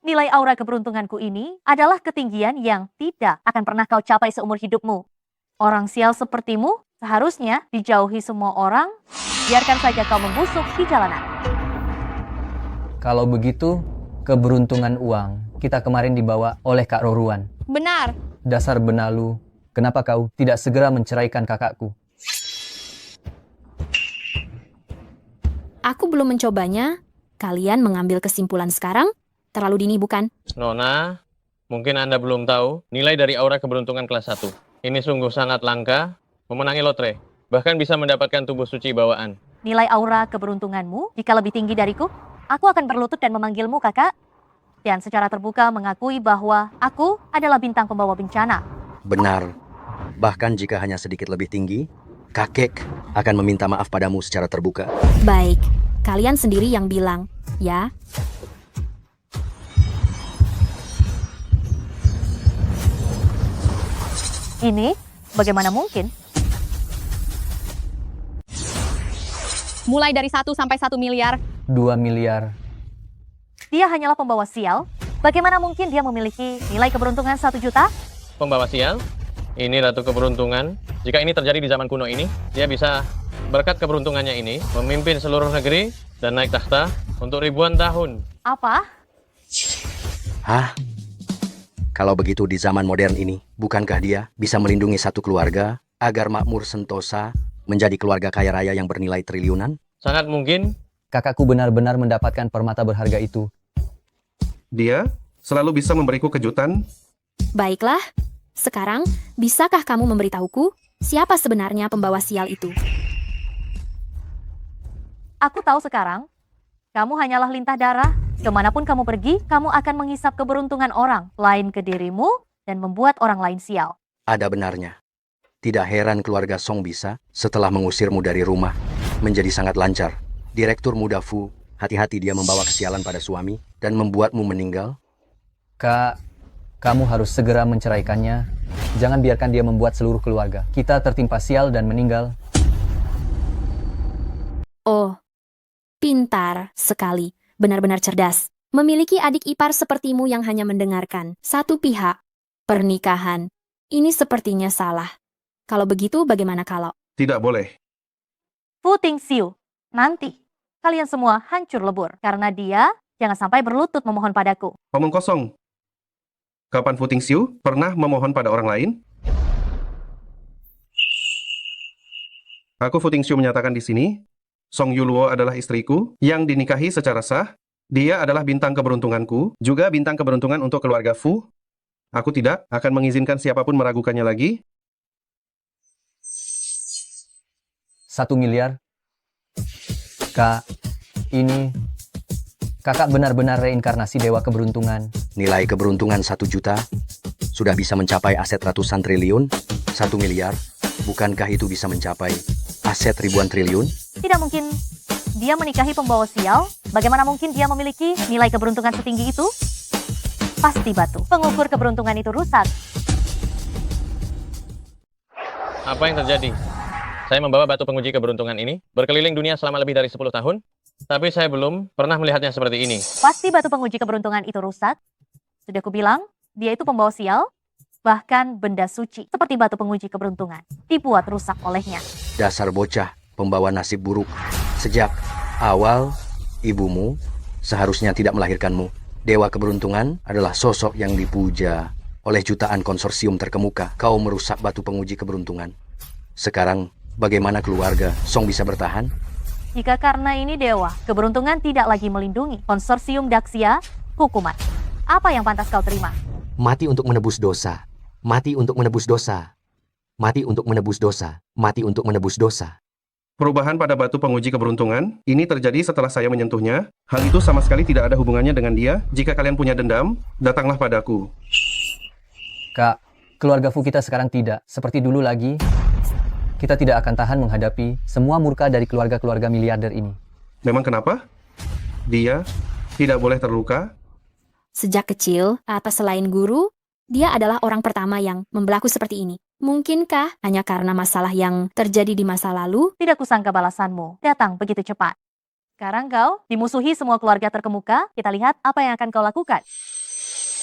Nilai aura keberuntunganku ini adalah ketinggian yang tidak akan pernah kau capai seumur hidupmu. Orang sial sepertimu seharusnya dijauhi semua orang, biarkan saja kau membusuk di jalanan. Kalau begitu, Keberuntungan uang kita kemarin dibawa oleh Kak Roruan. Benar. Dasar benalu, kenapa kau tidak segera menceraikan kakakku? Aku belum mencobanya. Kalian mengambil kesimpulan sekarang? Terlalu dini bukan? Nona, mungkin Anda belum tahu nilai dari aura keberuntungan kelas 1. Ini sungguh sangat langka, memenangi lotre. Bahkan bisa mendapatkan tubuh suci bawaan. Nilai aura keberuntunganmu jika lebih tinggi dariku, aku akan berlutut dan memanggilmu kakak. Dan secara terbuka mengakui bahwa aku adalah bintang pembawa bencana. Benar. Bahkan jika hanya sedikit lebih tinggi, kakek akan meminta maaf padamu secara terbuka. Baik, kalian sendiri yang bilang, ya. Ini bagaimana mungkin? Mulai dari 1 sampai 1 miliar. 2 miliar. Dia hanyalah pembawa sial. Bagaimana mungkin dia memiliki nilai keberuntungan 1 juta? Pembawa sial, ini ratu keberuntungan. Jika ini terjadi di zaman kuno ini, dia bisa berkat keberuntungannya ini memimpin seluruh negeri dan naik takhta untuk ribuan tahun. Apa? Hah? Kalau begitu di zaman modern ini, bukankah dia bisa melindungi satu keluarga agar makmur sentosa menjadi keluarga kaya raya yang bernilai triliunan? Sangat mungkin. Kakakku benar-benar mendapatkan permata berharga itu. Dia selalu bisa memberiku kejutan. Baiklah, sekarang bisakah kamu memberitahuku siapa sebenarnya pembawa sial itu? Aku tahu sekarang. Kamu hanyalah lintah darah. Kemanapun kamu pergi, kamu akan menghisap keberuntungan orang lain ke dirimu dan membuat orang lain sial. Ada benarnya. Tidak heran keluarga Song bisa, setelah mengusirmu dari rumah, menjadi sangat lancar. Direktur muda Fu, hati-hati dia membawa kesialan pada suami dan membuatmu meninggal. Kak, kamu harus segera menceraikannya. Jangan biarkan dia membuat seluruh keluarga kita tertimpa sial dan meninggal. Oh, pintar sekali. Benar-benar cerdas. Memiliki adik ipar sepertimu yang hanya mendengarkan satu pihak. Pernikahan. Ini sepertinya salah. Kalau begitu, bagaimana kalau? Tidak boleh. Fu Tingxiu, nanti kalian semua hancur lebur karena dia jangan sampai berlutut memohon padaku. Omong kosong. Kapan Fu Tingxiu pernah memohon pada orang lain? Aku Fu Tingxiu menyatakan di sini, Song Yuluo adalah istriku yang dinikahi secara sah. Dia adalah bintang keberuntunganku, juga bintang keberuntungan untuk keluarga Fu. Aku tidak akan mengizinkan siapapun meragukannya lagi. 1 miliar. Kak, ini kakak benar-benar reinkarnasi dewa keberuntungan. Nilai keberuntungan 1 juta sudah bisa mencapai aset ratusan triliun. 1 miliar, bukankah itu bisa mencapai aset ribuan triliun? Tidak mungkin dia menikahi pembawa sial. Bagaimana mungkin dia memiliki nilai keberuntungan setinggi itu? Pasti batu. Pengukur keberuntungan itu rusak. Apa yang terjadi? Saya membawa batu penguji keberuntungan ini berkeliling dunia selama lebih dari 10 tahun, tapi saya belum pernah melihatnya seperti ini. Pasti batu penguji keberuntungan itu rusak. Sudah kubilang, dia itu pembawa sial. Bahkan benda suci seperti batu penguji keberuntungan dibuat rusak olehnya. Dasar bocah, pembawa nasib buruk. Sejak awal, ibumu seharusnya tidak melahirkanmu. Dewa keberuntungan adalah sosok yang dipuja oleh jutaan konsorsium terkemuka. Kau merusak batu penguji keberuntungan. Sekarang, bagaimana keluarga Song bisa bertahan? Jika karena ini dewa, keberuntungan tidak lagi melindungi konsorsium Daxia, hukuman. Apa yang pantas kau terima? Mati untuk menebus dosa. Mati untuk menebus dosa. Mati untuk menebus dosa. Mati untuk menebus dosa. Perubahan pada batu penguji keberuntungan ini terjadi setelah saya menyentuhnya. Hal itu sama sekali tidak ada hubungannya dengan dia. Jika kalian punya dendam, datanglah padaku. Kak, keluarga Fu kita sekarang tidak seperti dulu lagi. Kita tidak akan tahan menghadapi semua murka dari keluarga-keluarga miliarder ini. Memang kenapa? Dia tidak boleh terluka. Sejak kecil, atas selain guru, dia adalah orang pertama yang membelaku seperti ini. Mungkinkah hanya karena masalah yang terjadi di masa lalu? Tidak kusangka balasanmu datang begitu cepat. Sekarang kau dimusuhi semua keluarga terkemuka. Kita lihat apa yang akan kau lakukan.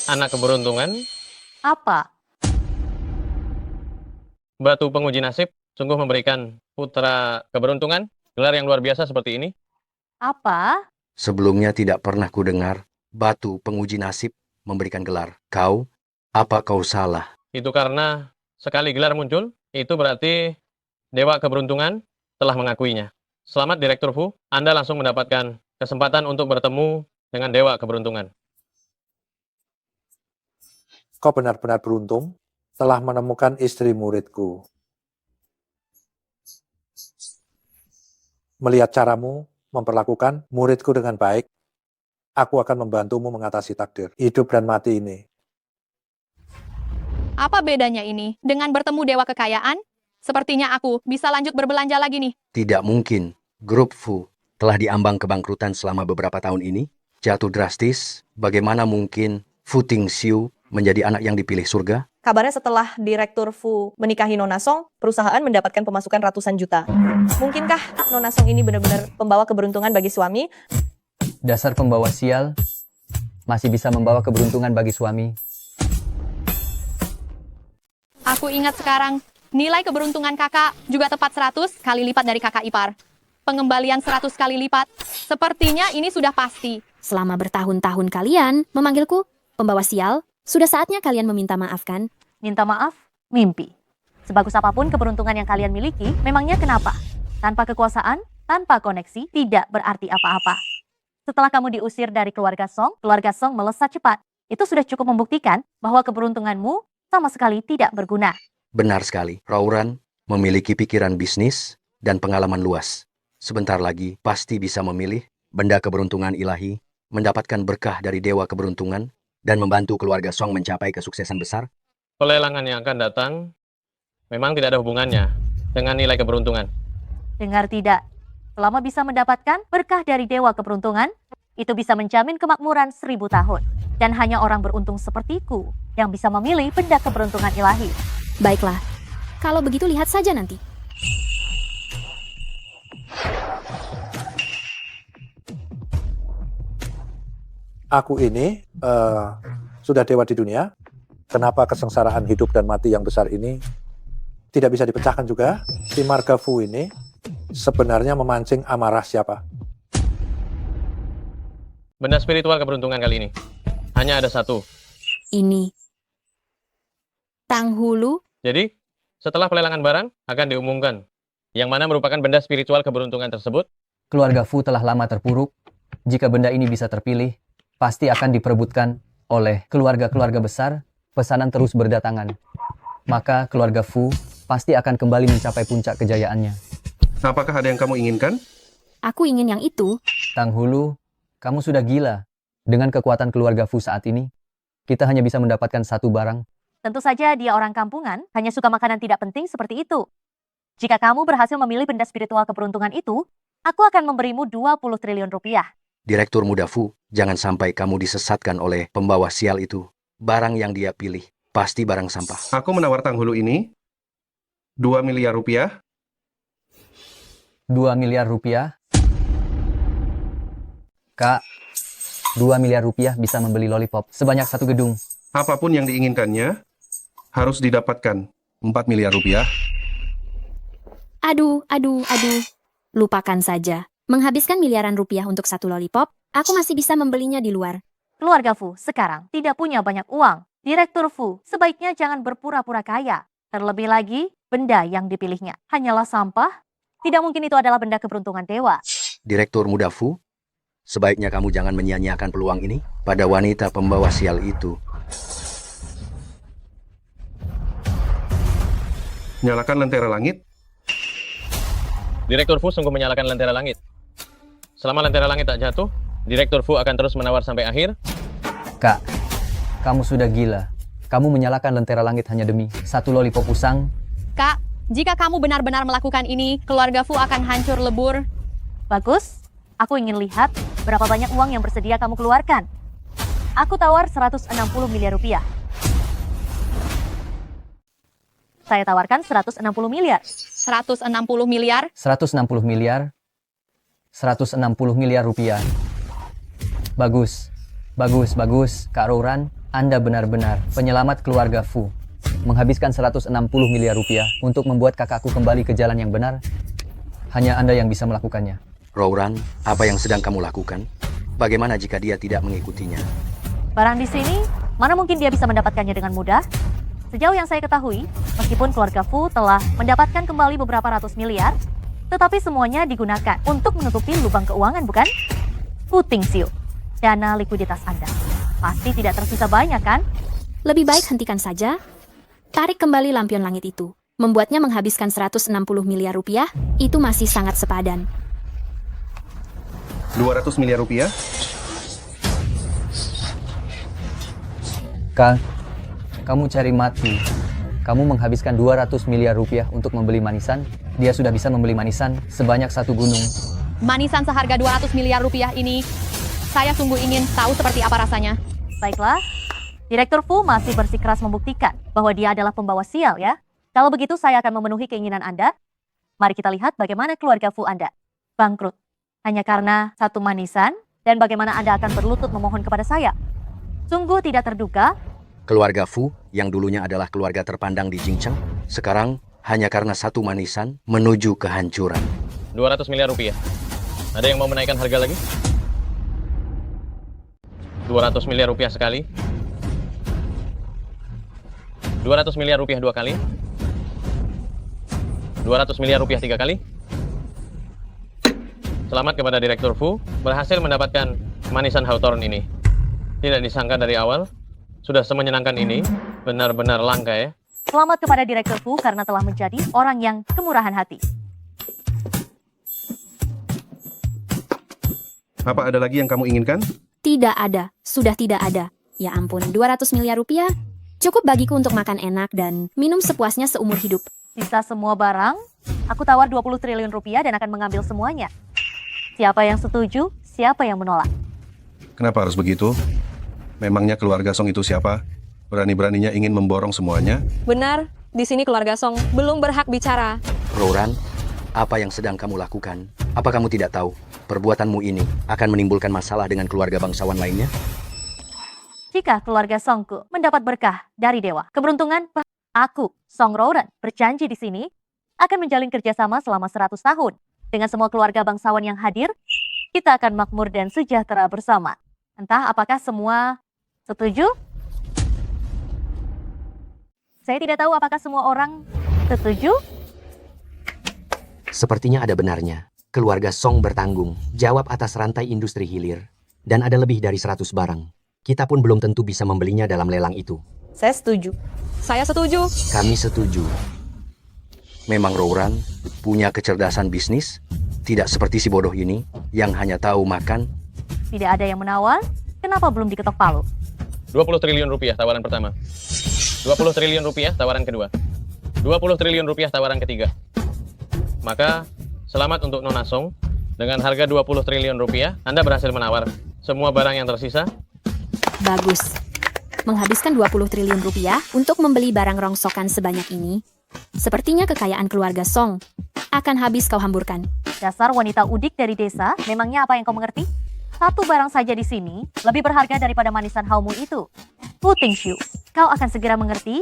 Anak keberuntungan, Apa? batu penguji nasib, sungguh memberikan putra keberuntungan, gelar yang luar biasa seperti ini. Apa? Sebelumnya tidak pernah kudengar batu penguji nasib memberikan gelar. Kau, apa kau salah? Itu karena sekali gelar muncul, itu berarti Dewa Keberuntungan telah mengakuinya. Selamat Direktur Fu, Anda langsung mendapatkan kesempatan untuk bertemu dengan Dewa Keberuntungan. Kau benar-benar beruntung telah menemukan istri muridku. Melihat caramu memperlakukan muridku dengan baik, aku akan membantumu mengatasi takdir, hidup dan mati ini. Apa bedanya ini dengan bertemu Dewa Kekayaan? Sepertinya aku bisa lanjut berbelanja lagi nih. Tidak mungkin. Grup Fu telah diambang kebangkrutan selama beberapa tahun ini. Jatuh drastis. Bagaimana mungkin Fu Tingxiu menjadi anak yang dipilih surga? Kabarnya setelah Direktur Fu menikahi Nona Song, perusahaan mendapatkan pemasukan ratusan juta. Mungkinkah Nona Song ini benar-benar pembawa keberuntungan bagi suami? Dasar pembawa sial, masih bisa membawa keberuntungan bagi suami. Aku ingat sekarang, nilai keberuntungan kakak juga tepat 100 kali lipat dari kakak ipar. Pengembalian 100 kali lipat. Sepertinya ini sudah pasti. Selama bertahun-tahun kalian memanggilku pembawa sial, sudah saatnya kalian meminta maaf kan? Minta maaf, mimpi. Sebagus apapun keberuntungan yang kalian miliki, memangnya kenapa? Tanpa kekuasaan, tanpa koneksi, tidak berarti apa-apa. Setelah kamu diusir dari keluarga Song melesat cepat. Itu sudah cukup membuktikan bahwa keberuntunganmu sama sekali tidak berguna. Benar sekali. Rauran memiliki pikiran bisnis dan pengalaman luas. Sebentar lagi pasti bisa memilih benda keberuntungan ilahi, mendapatkan berkah dari Dewa Keberuntungan, dan membantu keluarga Song mencapai kesuksesan besar. Pelelangan yang akan datang memang tidak ada hubungannya dengan nilai keberuntungan. Dengar tidak? Selama bisa mendapatkan berkah dari Dewa Keberuntungan, itu bisa menjamin kemakmuran 1000 tahun. Dan hanya orang beruntung sepertiku yang bisa memilih benda keberuntungan ilahi. Baiklah, kalau begitu lihat saja nanti. Aku ini sudah dewa di dunia. Kenapa kesengsaraan hidup dan mati yang besar ini tidak bisa dipecahkan juga? Si Marga Fu ini sebenarnya memancing amarah siapa? Benda spiritual keberuntungan kali ini hanya ada satu. Ini. Tang Hulu. Jadi, setelah pelelangan barang akan diumumkan yang mana merupakan benda spiritual keberuntungan tersebut. Keluarga Fu telah lama terpuruk. Jika benda ini bisa terpilih, pasti akan diperebutkan oleh keluarga-keluarga besar. Pesanan terus berdatangan. Maka keluarga Fu pasti akan kembali mencapai puncak kejayaannya. Apakah ada yang kamu inginkan? Aku ingin yang itu. Tang Hulu, kamu sudah gila. Dengan kekuatan keluarga Fu saat ini, kita hanya bisa mendapatkan satu barang. Tentu saja dia orang kampungan, hanya suka makanan tidak penting seperti itu. Jika kamu berhasil memilih benda spiritual keberuntungan itu, aku akan memberimu 20 triliun rupiah. Direktur muda Fu, jangan sampai kamu disesatkan oleh pembawa sial itu. Barang yang dia pilih pasti barang sampah. Aku menawar Tang Hulu ini 2 miliar rupiah. 2 miliar rupiah? Kak, 2 miliar rupiah bisa membeli lollipop sebanyak satu gedung. Apapun yang diinginkannya harus didapatkan. 4 miliar rupiah. Aduh. Lupakan saja. Menghabiskan miliaran rupiah untuk satu lollipop, aku masih bisa membelinya di luar. Keluarga Fu sekarang tidak punya banyak uang. Direktur Fu sebaiknya jangan berpura-pura kaya. Terlebih lagi, benda yang dipilihnya hanyalah sampah. Tidak mungkin itu adalah benda keberuntungan dewa. Direktur muda Fu, sebaiknya kamu jangan menyia-nyiakan peluang ini pada wanita pembawa sial itu. Nyalakan lentera langit. Direktur Fu sungguh menyalakan lentera langit. Selama lentera langit tak jatuh, Direktur Fu akan terus menawar sampai akhir. Kak, kamu sudah gila. Kamu menyalakan lentera langit hanya demi satu lollipop usang. Kak, jika kamu benar-benar melakukan ini, keluarga Fu akan hancur lebur. Bagus, aku ingin lihat berapa banyak uang yang bersedia kamu keluarkan. Aku tawar 160 miliar rupiah. Saya tawarkan 160 miliar. 160 miliar? 160 miliar? 160 miliar rupiah. Bagus, Kak Rouran. Anda benar-benar penyelamat keluarga Fu. Menghabiskan 160 miliar rupiah untuk membuat kakakku kembali ke jalan yang benar. Hanya Anda yang bisa melakukannya. Rouran, apa yang sedang kamu lakukan? Bagaimana jika dia tidak mengikutinya? Barang di sini, mana mungkin dia bisa mendapatkannya dengan mudah? Sejauh yang saya ketahui, meskipun keluarga Fu telah mendapatkan kembali beberapa ratus miliar, tetapi semuanya digunakan untuk menutupi lubang keuangan, bukan? Fu Tingxiu, dana likuiditas Anda pasti tidak tersisa banyak, kan? Lebih baik hentikan saja. Tarik kembali lampion langit itu. Membuatnya menghabiskan 160 miliar rupiah, itu masih sangat sepadan. 200 miliar rupiah? Kak, kamu cari mati. Kamu menghabiskan 200 miliar rupiah untuk membeli manisan. Dia sudah bisa membeli manisan sebanyak satu gunung. Manisan seharga 200 miliar rupiah ini, saya sungguh ingin tahu seperti apa rasanya. Baiklah, Direktur Fu masih bersikeras membuktikan bahwa dia adalah pembawa sial ya. Kalau begitu saya akan memenuhi keinginan Anda. Mari kita lihat bagaimana keluarga Fu Anda bangkrut hanya karena satu manisan dan bagaimana Anda akan berlutut memohon kepada saya. Sungguh tidak terduga. Keluarga Fu yang dulunya adalah keluarga terpandang di Jingcheng, sekarang hanya karena satu manisan menuju kehancuran. 200 miliar rupiah. Ada yang mau menaikkan harga lagi? 200 miliar rupiah sekali. 200 miliar rupiah dua kali. 200 miliar rupiah tiga kali. Selamat kepada Direktur Fu, berhasil mendapatkan manisan Hawthorne ini. Tidak disangka dari awal, sudah semenyenangkan ini, benar-benar langka ya. Selamat kepada Direktur Fu karena telah menjadi orang yang kemurahan hati. Apa ada lagi yang kamu inginkan? Tidak ada, sudah tidak ada. Ya ampun, 200 miliar rupiah cukup bagiku untuk makan enak dan minum sepuasnya seumur hidup. Sisa semua barang, aku tawar 20 triliun rupiah dan akan mengambil semuanya. Siapa yang setuju, siapa yang menolak? Kenapa harus begitu? Memangnya keluarga Song itu siapa? Berani-beraninya ingin memborong semuanya? Benar, di sini keluarga Song belum berhak bicara. Roran, apa yang sedang kamu lakukan? Apa kamu tidak tahu? Perbuatanmu ini akan menimbulkan masalah dengan keluarga bangsawan lainnya? Jika keluarga Songku mendapat berkah dari dewa, keberuntungan, aku, Song Roran, berjanji di sini akan menjalin kerjasama selama 100 tahun. Dengan semua keluarga bangsawan yang hadir, kita akan makmur dan sejahtera bersama. Entah apakah semua setuju? Saya tidak tahu apakah semua orang setuju? Sepertinya ada benarnya. Keluarga Song bertanggung jawab atas rantai industri hilir. Dan ada lebih dari 100 barang. Kita pun belum tentu bisa membelinya dalam lelang itu. Saya setuju. Saya setuju. Kami setuju. Memang Roran punya kecerdasan bisnis, tidak seperti si bodoh ini yang hanya tahu makan. Tidak ada yang menawar, kenapa belum diketok palu? 20 triliun rupiah tawaran pertama. 20 triliun rupiah tawaran kedua. 20 triliun rupiah tawaran ketiga. Maka, selamat untuk Nona Song. Dengan harga 20 triliun rupiah, Anda berhasil menawar semua barang yang tersisa. Bagus. Menghabiskan 20 triliun rupiah untuk membeli barang rongsokan sebanyak ini. Sepertinya kekayaan keluarga Song akan habis kau hamburkan. Dasar wanita udik dari desa, memangnya apa yang kau mengerti? Satu barang saja di sini lebih berharga daripada manisan haumu itu. Fu Tingxiu, kau akan segera mengerti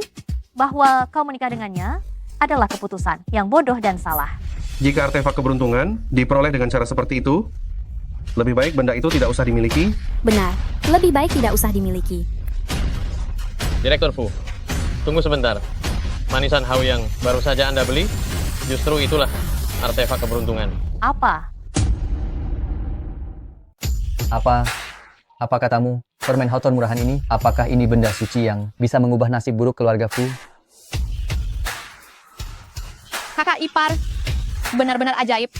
bahwa kau menikah dengannya adalah keputusan yang bodoh dan salah. Jika artefak keberuntungan diperoleh dengan cara seperti itu, lebih baik benda itu tidak usah dimiliki. Benar, lebih baik tidak usah dimiliki. Direktur Fu, tunggu sebentar. Manisan Hao yang baru saja Anda beli, justru itulah artefak keberuntungan. Apa? Apa katamu? Permen Hawthorne murahan ini, apakah ini benda suci yang bisa mengubah nasib buruk keluarga Fu? Kakak ipar, benar-benar ajaib.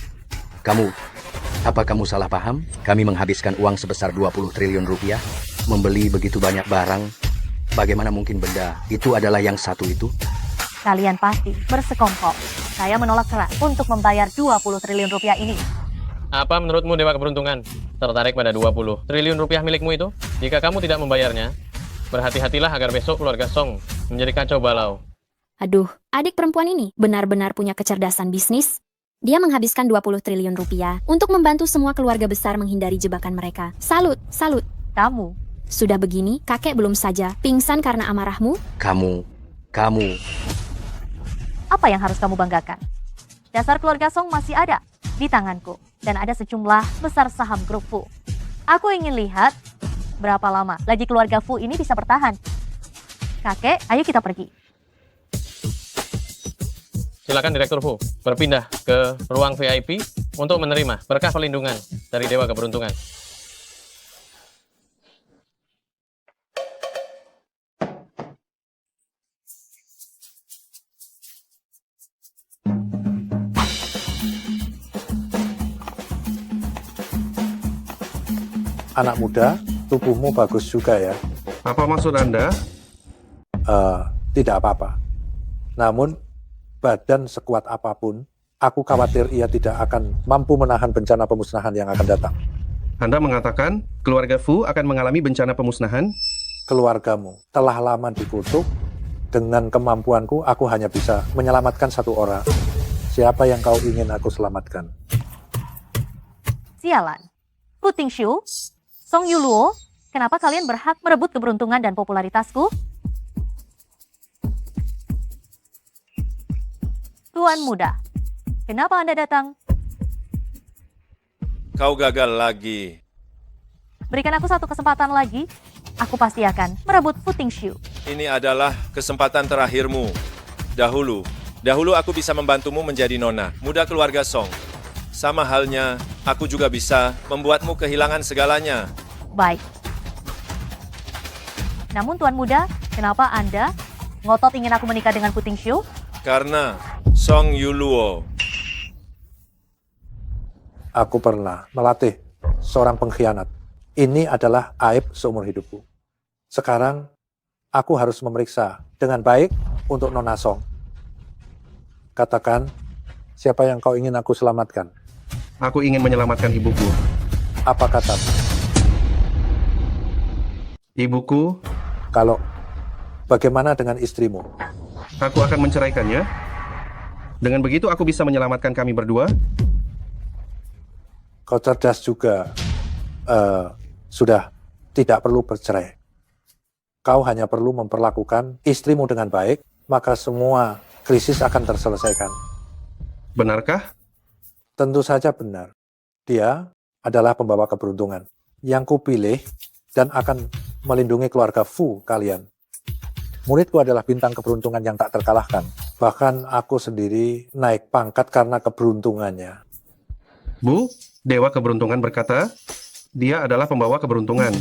Apa kamu salah paham? Kami menghabiskan uang sebesar 20 triliun rupiah, membeli begitu banyak barang. Bagaimana mungkin benda itu adalah yang satu itu? Kalian pasti bersekongkol. Saya menolak keras untuk membayar 20 triliun rupiah ini. Apa menurutmu Dewa Keberuntungan? Tertarik pada 20 triliun rupiah milikmu itu? Jika kamu tidak membayarnya, berhati-hatilah agar besok keluarga Song menjadi kacau balau. Aduh, adik perempuan ini benar-benar punya kecerdasan bisnis. Dia menghabiskan 20 triliun rupiah untuk membantu semua keluarga besar menghindari jebakan mereka. Salut, salut. Kamu. Sudah begini, kakek belum saja pingsan karena amarahmu. Kamu. Apa yang harus kamu banggakan? Dasar keluarga Song masih ada di tanganku. Dan ada sejumlah besar saham grup Fu. Aku ingin lihat berapa lama lagi keluarga Fu ini bisa bertahan. Kakek, ayo kita pergi. Silakan Direktur Fu berpindah ke ruang VIP untuk menerima berkah perlindungan dari Dewa Keberuntungan. Anak muda, tubuhmu bagus juga ya. Apa maksud Anda? Tidak apa-apa. Namun, badan sekuat apapun, aku khawatir ia tidak akan mampu menahan bencana pemusnahan yang akan datang. Anda mengatakan keluarga Fu akan mengalami bencana pemusnahan? Keluargamu telah lama dikutuk. Dengan kemampuanku, aku hanya bisa menyelamatkan satu orang. Siapa yang kau ingin aku selamatkan? Sialan. Fu Tingshu, Song Yuluo, kenapa kalian berhak merebut keberuntungan dan popularitasku? Tuan muda, kenapa Anda datang? Kau gagal lagi. Berikan aku satu kesempatan lagi, aku pasti akan merebut Fu Tingshu. Ini adalah kesempatan terakhirmu. Dahulu aku bisa membantumu menjadi nona, muda keluarga Song. Sama halnya, aku juga bisa membuatmu kehilangan segalanya. Baik. Namun Tuan muda, kenapa Anda ngotot ingin aku menikah dengan Fu Tingshu? Karena Song Yuluo. Aku pernah melatih seorang pengkhianat. Ini adalah aib seumur hidupku. Sekarang, aku harus memeriksa dengan baik untuk Nona Song. Katakan, siapa yang kau ingin aku selamatkan? Aku ingin menyelamatkan ibuku. Apa katamu? Ibuku? Kalau, bagaimana dengan istrimu? Aku akan menceraikannya. Dengan begitu aku bisa menyelamatkan kami berdua. Kau cerdas juga. Sudah, tidak perlu bercerai. Kau hanya perlu memperlakukan istrimu dengan baik, maka semua krisis akan terselesaikan. Benarkah? Tentu saja benar. Dia adalah pembawa keberuntungan yang kupilih dan akan melindungi keluarga Fu kalian. Muridku adalah bintang keberuntungan yang tak terkalahkan. Bahkan aku sendiri naik pangkat karena keberuntungannya. Bu, Dewa Keberuntungan berkata, dia adalah pembawa keberuntungan.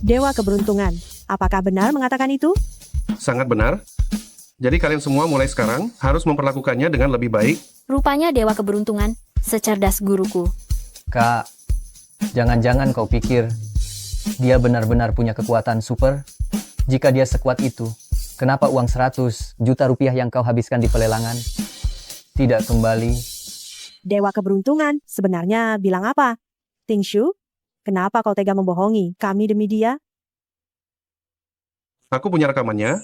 Dewa keberuntungan, apakah benar mengatakan itu? Sangat benar. Jadi kalian semua mulai sekarang harus memperlakukannya dengan lebih baik. Rupanya Dewa Keberuntungan, secerdas guruku. Kak, jangan-jangan kau pikir dia benar-benar punya kekuatan super? Jika dia sekuat itu, kenapa uang 100 juta rupiah yang kau habiskan di pelelangan tidak kembali? Dewa keberuntungan sebenarnya bilang apa? Tingshu, kenapa kau tega membohongi kami demi dia? Aku punya rekamannya.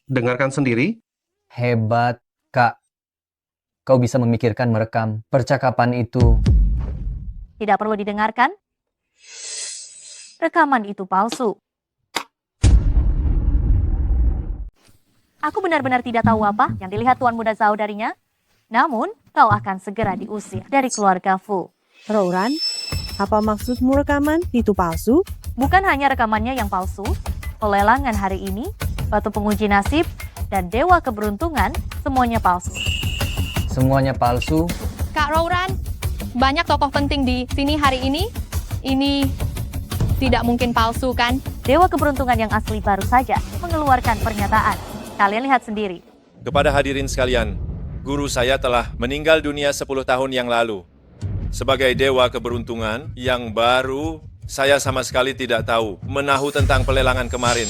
Dengarkan sendiri. Hebat, Kak. Kau bisa memikirkan merekam percakapan itu. Tidak perlu didengarkan. Rekaman itu palsu. Aku benar-benar tidak tahu apa yang dilihat Tuan Muda Zhao darinya. Namun, kau akan segera diusir dari keluarga Fu. Rouran, apa maksudmu rekaman itu palsu? Bukan hanya rekamannya yang palsu, pelelangan hari ini, batu penguji nasib, dan Dewa Keberuntungan, semuanya palsu. Semuanya palsu? Kak Rouran, banyak tokoh penting di sini hari ini. Ini tidak mungkin palsu, kan? Dewa Keberuntungan yang asli baru saja mengeluarkan pernyataan. Kalian lihat sendiri. Kepada hadirin sekalian, guru saya telah meninggal dunia 10 tahun yang lalu. Sebagai Dewa Keberuntungan yang baru, saya sama sekali tidak tahu menahu tentang pelelangan kemarin.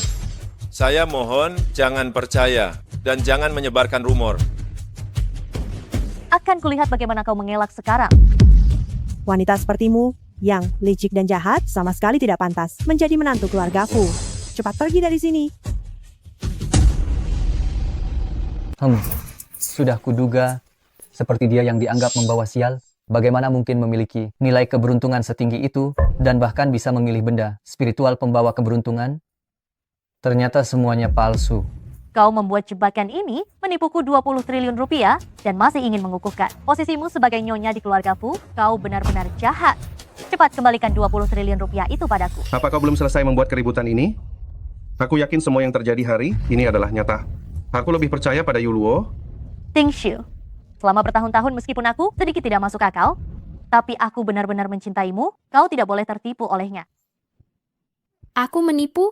Saya mohon jangan percaya dan jangan menyebarkan rumor. Akan kulihat bagaimana kau mengelak sekarang. Wanita sepertimu yang licik dan jahat sama sekali tidak pantas menjadi menantu keluarga Fu. Cepat pergi dari sini. Sudah kuduga, seperti dia yang dianggap membawa sial, bagaimana mungkin memiliki nilai keberuntungan setinggi itu, dan bahkan bisa memilih benda spiritual pembawa keberuntungan? Ternyata semuanya palsu. Kau membuat jebakan ini menipuku 20 triliun rupiah dan masih ingin mengukuhkan posisimu sebagai nyonya di keluarga Fu. Kau benar-benar jahat. Cepat Cepat kembalikan 20 triliun rupiah itu padaku. Apa kau belum selesai membuat keributan ini? Aku yakin semua yang terjadi hari ini adalah nyata. Aku lebih percaya pada Yuluo. Ting Xiu, selama bertahun-tahun meskipun aku sedikit tidak masuk akal, tapi aku benar-benar mencintaimu, kau tidak boleh tertipu olehnya. Aku menipu?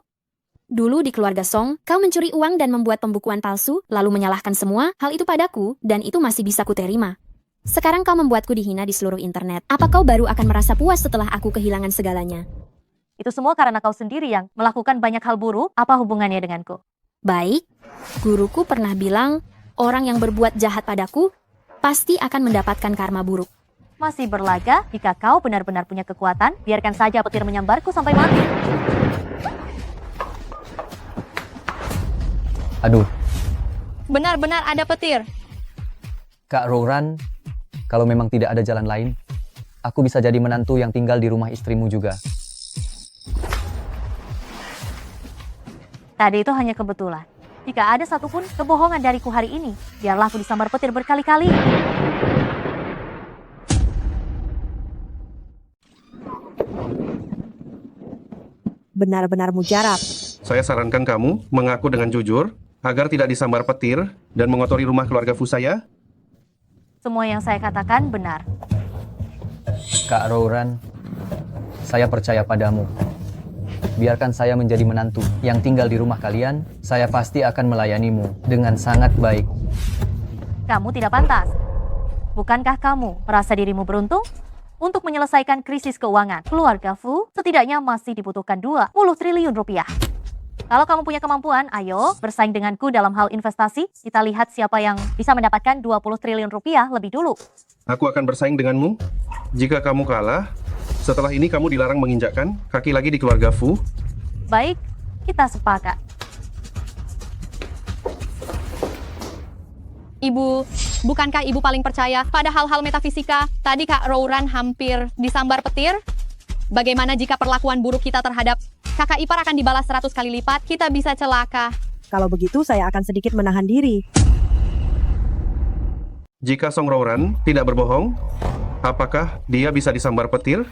Dulu di keluarga Song, kau mencuri uang dan membuat pembukuan palsu, lalu menyalahkan semua hal itu padaku, dan itu masih bisa kuterima. Sekarang kau membuatku dihina di seluruh internet. Apa kau baru akan merasa puas setelah aku kehilangan segalanya? Itu semua karena kau sendiri yang melakukan banyak hal buruk. Apa hubungannya denganku? Baik, guruku pernah bilang, orang yang berbuat jahat padaku pasti akan mendapatkan karma buruk. Masih berlaga, jika kau benar-benar punya kekuatan, biarkan saja petir menyambarku sampai mati. Aduh, Benar-benar ada petir. Kak Rouran, kalau memang tidak ada jalan lain, aku bisa jadi menantu yang tinggal di rumah istrimu juga. Tadi itu hanya kebetulan. Jika ada satupun kebohongan dariku hari ini, biarlah aku disambar petir berkali-kali. Benar-benar mujarab. Saya sarankan kamu mengaku dengan jujur agar tidak disambar petir dan mengotori rumah keluarga Fu saya. Semua yang saya katakan benar. Kak Rouran, saya percaya padamu. Biarkan saya menjadi menantu yang tinggal di rumah kalian, saya pasti akan melayanimu dengan sangat baik. Kamu tidak pantas. Bukankah kamu merasa dirimu beruntung? Untuk menyelesaikan krisis keuangan, keluarga Fu setidaknya masih dibutuhkan 20 triliun rupiah. Kalau kamu punya kemampuan, ayo bersaing denganku dalam hal investasi. Kita lihat siapa yang bisa mendapatkan 20 triliun rupiah lebih dulu. Aku akan bersaing denganmu. Jika kamu kalah, setelah ini kamu dilarang menginjakkan kaki lagi di keluarga Fu. Baik, kita sepakat. Ibu, bukankah ibu paling percaya pada hal-hal metafisika? Tadi Kak Rouran hampir disambar petir. Bagaimana jika perlakuan buruk kita terhadap kakak ipar akan dibalas 100 kali lipat? Kita bisa celaka. Kalau begitu saya akan sedikit menahan diri. Jika Song Rouran tidak berbohong, apakah dia bisa disambar petir?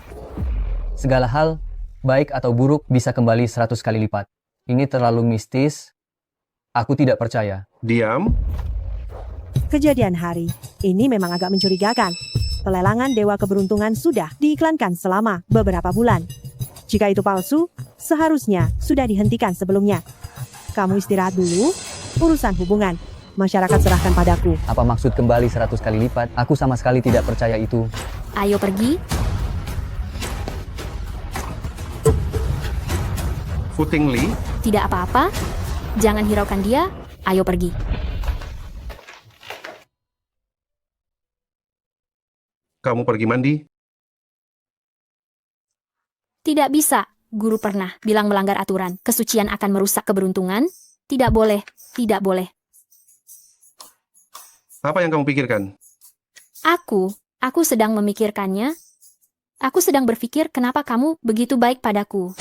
Segala hal, baik atau buruk, bisa kembali 100 kali lipat. Ini terlalu mistis. Aku tidak percaya. Diam. Kejadian hari ini memang agak mencurigakan. Pelelangan Dewa Keberuntungan sudah diiklankan selama beberapa bulan. Jika itu palsu, seharusnya sudah dihentikan sebelumnya. Kamu istirahat dulu, urusan hubungan. Masyarakat serahkan padaku. Apa maksud kembali 100 kali lipat? Aku sama sekali tidak percaya itu. Ayo pergi. Fu Tingli, Tidak apa-apa. Jangan hiraukan dia. Ayo pergi. kamu pergi mandi. Tidak bisa. Guru pernah bilang melanggar aturan. Kesucian akan merusak keberuntungan. Tidak boleh. Tidak boleh. Apa yang kamu pikirkan? Aku sedang memikirkannya. Aku sedang berpikir kenapa kamu begitu baik padaku.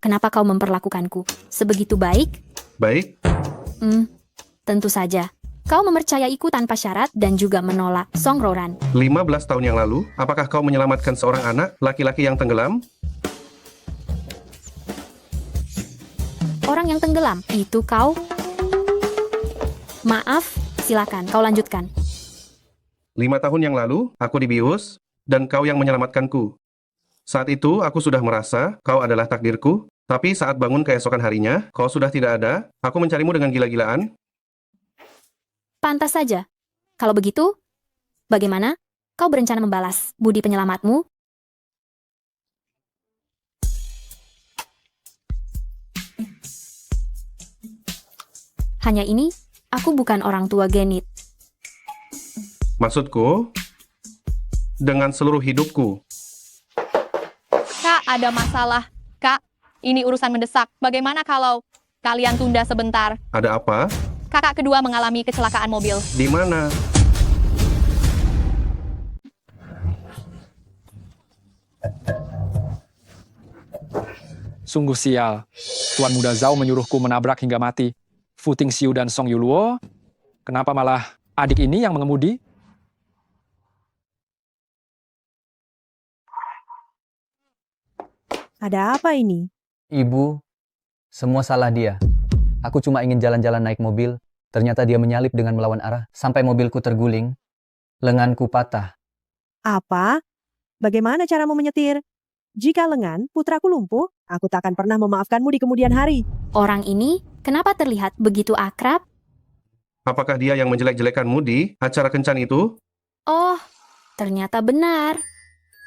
Kenapa kau memperlakukanku sebegitu baik? Baik. Tentu saja. Kau mempercayaiku tanpa syarat dan juga menolak Song Rouran. 15 tahun yang lalu, apakah kau menyelamatkan seorang anak laki-laki yang tenggelam? Orang yang tenggelam, itu kau? Maaf, silakan kau lanjutkan. 5 tahun yang lalu, aku dibius, dan kau yang menyelamatkanku. Saat itu, aku sudah merasa kau adalah takdirku, tapi saat bangun keesokan harinya, kau sudah tidak ada, aku mencarimu dengan gila-gilaan. Pantas saja. Kalau begitu, bagaimana kau berencana membalas budi penyelamatmu? Hanya ini, aku bukan orang tua genit. Maksudku, dengan seluruh hidupku. Kak, ada masalah. Kak, ini urusan mendesak. Bagaimana kalau kalian tunda sebentar? Ada apa? Kakak kedua mengalami kecelakaan mobil. Di mana? Sungguh sial. Tuan Muda Zhao menyuruhku menabrak hingga mati. Fu Tingxiu dan Song Yuluo, kenapa malah adik ini yang mengemudi? Ada apa ini? Ibu, semua salah dia. Aku cuma ingin jalan-jalan naik mobil, ternyata dia menyalip dengan melawan arah, sampai mobilku terguling, lenganku patah. Apa? Bagaimana caramu menyetir? Jika lengan putraku lumpuh, aku tak akan pernah memaafkanmu di kemudian hari. Orang ini kenapa terlihat begitu akrab? Apakah dia yang menjelek-jelekanmu di acara kencan itu? Oh, ternyata benar.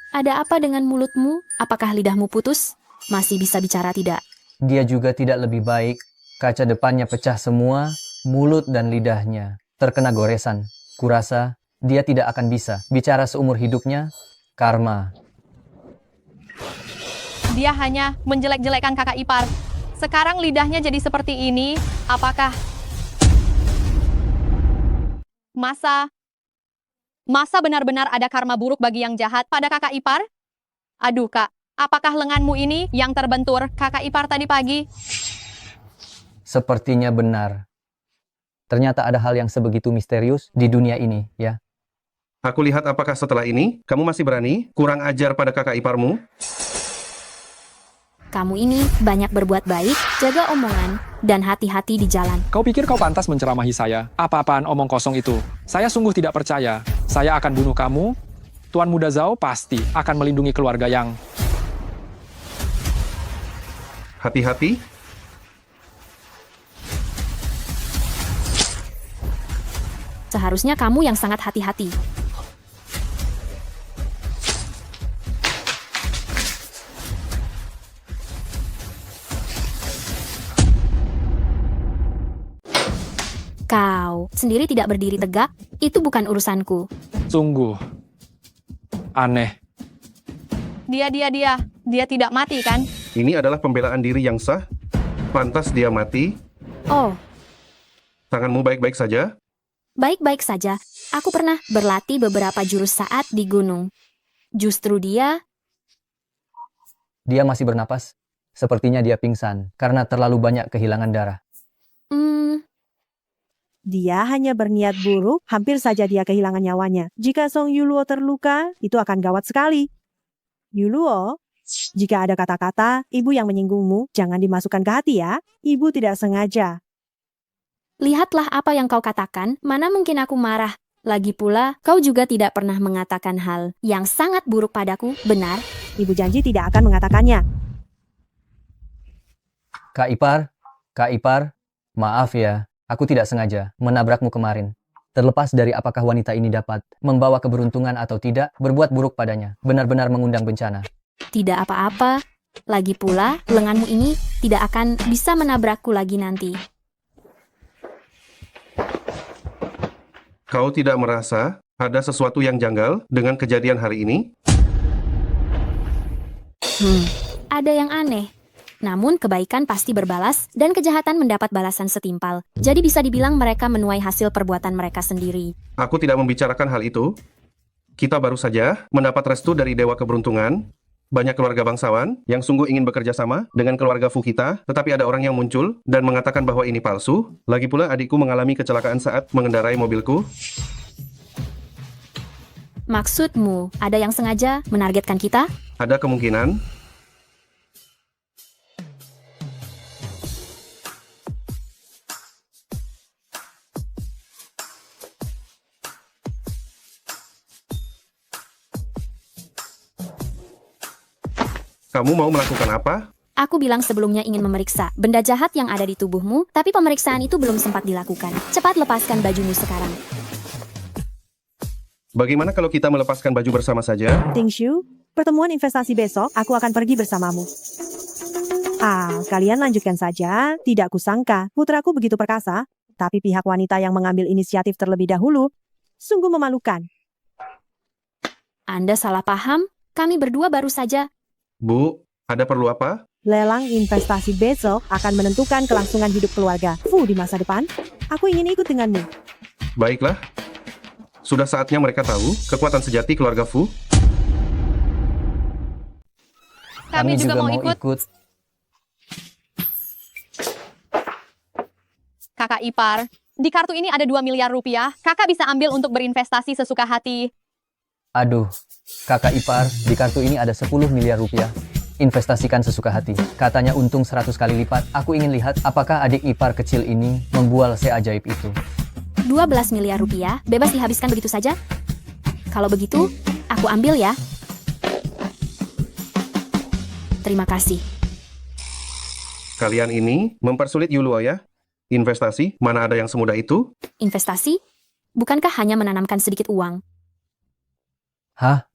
Ada apa dengan mulutmu? Apakah lidahmu putus? Masih bisa bicara tidak? Dia juga tidak lebih baik. Kaca depannya pecah semua, mulut dan lidahnya terkena goresan. Kurasa dia tidak akan bisa bicara seumur hidupnya. Karma. Dia hanya menjelek-jelekan kakak ipar. Sekarang lidahnya jadi seperti ini. Apakah masa benar-benar ada karma buruk bagi yang jahat pada kakak ipar? Aduh kak, apakah lenganmu ini yang terbentur kakak ipar tadi pagi? Sepertinya benar. Ternyata ada hal yang sebegitu misterius di dunia ini, ya. Aku lihat apakah setelah ini kamu masih berani kurang ajar pada kakak iparmu? Kamu ini banyak berbuat baik, jaga omongan, dan hati-hati di jalan. Kau pikir kau pantas menceramahi saya? Apa-apaan omong kosong itu? Saya sungguh tidak percaya. Saya akan bunuh kamu. Tuan Muda Zhao pasti akan melindungi keluarga yang... Hati-hati. Seharusnya kamu yang sangat hati-hati. Kau sendiri tidak berdiri tegak, itu bukan urusanku. Sungguh aneh. Dia tidak mati kan? Ini adalah pembelaan diri yang sah. Pantas dia mati. Oh, Tanganmu baik-baik saja? baik-baik saja. Aku pernah berlatih beberapa jurus saat di gunung. Justru dia Masih bernapas. Sepertinya dia pingsan karena terlalu banyak kehilangan darah. Dia hanya berniat buruk, hampir saja dia kehilangan nyawanya. Jika Song Yuluo terluka, itu akan gawat sekali. Yuluo, jika ada kata-kata ibu yang menyinggungmu, jangan dimasukkan ke hati ya. Ibu tidak sengaja. lihatlah apa yang kau katakan, mana mungkin aku marah. Lagi pula, kau juga tidak pernah mengatakan hal yang sangat buruk padaku, benar? Ibu janji tidak akan mengatakannya. Kak Ipar, maaf ya. Aku tidak sengaja menabrakmu kemarin. Terlepas dari apakah wanita ini dapat membawa keberuntungan atau tidak, berbuat buruk padanya benar-benar mengundang bencana. Tidak apa-apa. Lagi pula, lenganmu ini tidak akan bisa menabrakku lagi nanti. Kau tidak merasa ada sesuatu yang janggal dengan kejadian hari ini? Ada yang aneh. Namun kebaikan pasti berbalas dan kejahatan mendapat balasan setimpal. Jadi bisa dibilang mereka menuai hasil perbuatan mereka sendiri. Aku tidak membicarakan hal itu. Kita baru saja mendapat restu dari Dewa Keberuntungan. Banyak keluarga bangsawan yang sungguh ingin bekerja sama dengan keluarga Fu kita, tetapi ada orang yang muncul dan mengatakan bahwa ini palsu. Lagi pula adikku mengalami kecelakaan saat mengendarai mobilku. Maksudmu, ada yang sengaja menargetkan kita? Ada kemungkinan. Kamu mau melakukan apa? Aku bilang sebelumnya ingin memeriksa benda jahat yang ada di tubuhmu, tapi pemeriksaan itu belum sempat dilakukan. Cepat lepaskan bajumu sekarang. Bagaimana kalau kita melepaskan baju bersama saja? Tingshu, pertemuan investasi besok, aku akan pergi bersamamu. Kalian lanjutkan saja. Tidak kusangka, putraku begitu perkasa, tapi pihak wanita yang mengambil inisiatif terlebih dahulu, sungguh memalukan. Anda salah paham, kami berdua baru saja. Bu, ada perlu apa? Lelang investasi besok akan menentukan kelangsungan hidup keluarga Fu di masa depan. Aku ingin ikut denganmu. Baiklah. Sudah saatnya mereka tahu kekuatan sejati keluarga Fu. Kami juga mau ikut. Kakak ipar, di kartu ini ada 2 miliar rupiah. Kakak bisa ambil untuk berinvestasi sesuka hati. Aduh, kakak ipar, di kartu ini ada 10 miliar rupiah. investasikan sesuka hati. Katanya untung 100 kali lipat. Aku ingin lihat apakah adik ipar kecil ini membual seajaib itu. 12 miliar rupiah, bebas dihabiskan begitu saja? Kalau begitu, aku ambil ya. Terima kasih. Kalian ini mempersulit Yuluo ya? Investasi, mana ada yang semudah itu? Investasi? Bukankah hanya menanamkan sedikit uang? Hah?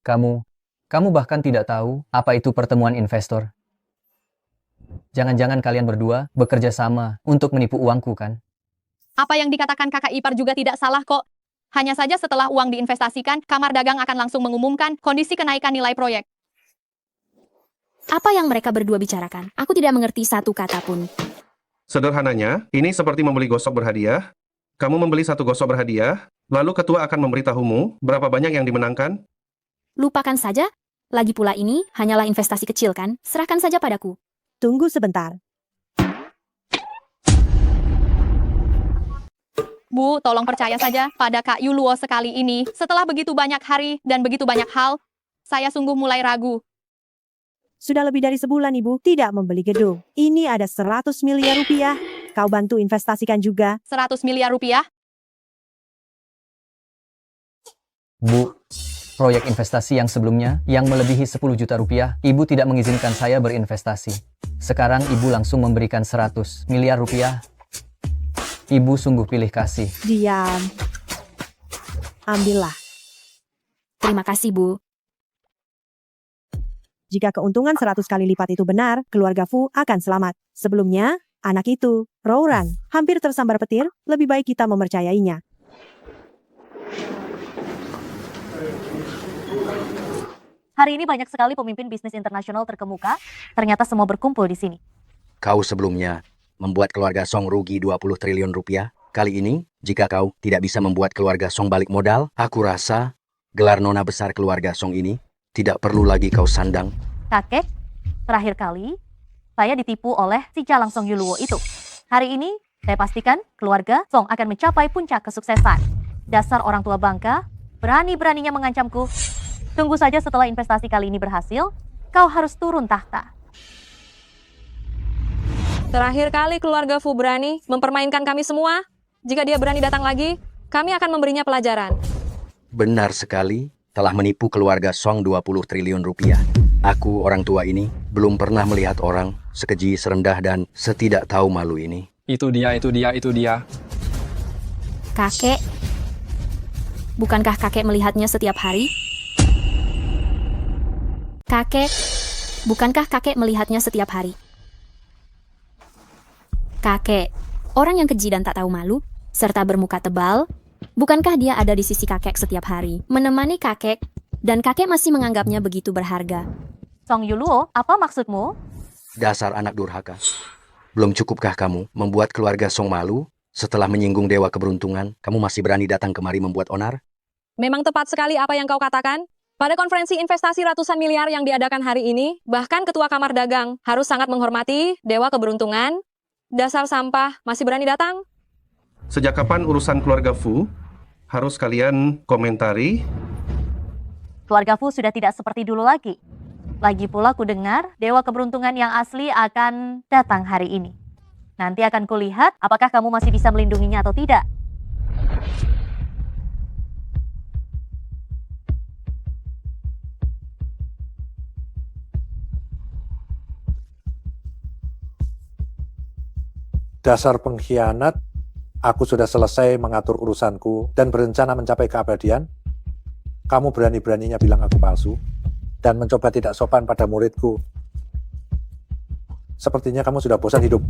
Kamu bahkan tidak tahu apa itu pertemuan investor. Jangan-jangan kalian berdua bekerja sama untuk menipu uangku kan? Apa yang dikatakan kakak ipar juga tidak salah kok. Hanya saja setelah uang diinvestasikan, Kamar Dagang akan langsung mengumumkan kondisi kenaikan nilai proyek. Apa yang mereka berdua bicarakan? Aku tidak mengerti satu kata pun. Sederhananya, ini seperti membeli gosok berhadiah. Kamu membeli 1 gosok berhadiah, lalu ketua akan memberitahumu berapa banyak yang dimenangkan. Lupakan saja. Lagi pula ini hanyalah investasi kecil kan? Serahkan saja padaku. Tunggu sebentar. Bu, tolong percaya saja pada Kak Yuluo sekali ini. Setelah begitu banyak hari dan begitu banyak hal, saya sungguh mulai ragu. Sudah lebih dari sebulan Ibu tidak membeli gedung. Ini ada 100 miliar rupiah. Kau bantu investasikan juga. 100 miliar rupiah? Bu, proyek investasi yang sebelumnya yang melebihi 10 juta rupiah, Ibu tidak mengizinkan saya berinvestasi. Sekarang Ibu langsung memberikan 100 miliar rupiah. Ibu sungguh pilih kasih. Diam. Ambillah. Terima kasih, Bu. Jika keuntungan 100 kali lipat itu benar, keluarga Fu akan selamat. Sebelumnya, anak itu, Rouran, hampir tersambar petir, lebih baik kita mempercayainya. Hari ini banyak sekali pemimpin bisnis internasional terkemuka, ternyata semua berkumpul di sini. Kau sebelumnya membuat keluarga Song rugi 20 triliun rupiah. Kali ini, jika kau tidak bisa membuat keluarga Song balik modal, aku rasa gelar nona besar keluarga Song ini tidak perlu lagi kau sandang. Kakek, terakhir kali saya ditipu oleh si Jalang Song Yuluo itu. Hari ini, saya pastikan keluarga Song akan mencapai puncak kesuksesan. Dasar orang tua bangka, berani-beraninya mengancamku. Tunggu saja setelah investasi kali ini berhasil, kau harus turun tahta. Terakhir kali keluarga Fu berani mempermainkan kami semua. Jika dia berani datang lagi, kami akan memberinya pelajaran. Benar sekali, telah menipu keluarga Song 20 triliun rupiah. Aku, orang tua ini, belum pernah melihat orang sekeji, serendah, dan setidak tahu malu ini. Itu dia. Kakek, bukankah kakek melihatnya setiap hari? Kakek, bukankah kakek melihatnya setiap hari? Kakek, orang yang keji dan tak tahu malu, serta bermuka tebal, bukankah dia ada di sisi kakek setiap hari, menemani kakek, dan kakek masih menganggapnya begitu berharga? Song Yuluo, apa maksudmu? Dasar anak durhaka. Belum cukupkah kamu membuat keluarga Song malu? Setelah menyinggung dewa keberuntungan, kamu masih berani datang kemari membuat onar? Memang tepat sekali apa yang kau katakan. Pada konferensi investasi ratusan miliar yang diadakan hari ini, bahkan Ketua Kamar Dagang harus sangat menghormati dewa keberuntungan. Dasar sampah, masih berani datang? Sejak kapan urusan keluarga Fu harus kalian komentari? Keluarga Fu sudah tidak seperti dulu lagi. Lagi pula ku dengar dewa keberuntungan yang asli akan datang hari ini. Nanti akan kulihat apakah kamu masih bisa melindunginya atau tidak. Dasar pengkhianat, aku sudah selesai mengatur urusanku dan berencana mencapai keabadian. Kamu berani-beraninya bilang aku palsu dan mencoba tidak sopan pada muridku. Sepertinya kamu sudah bosan hidup.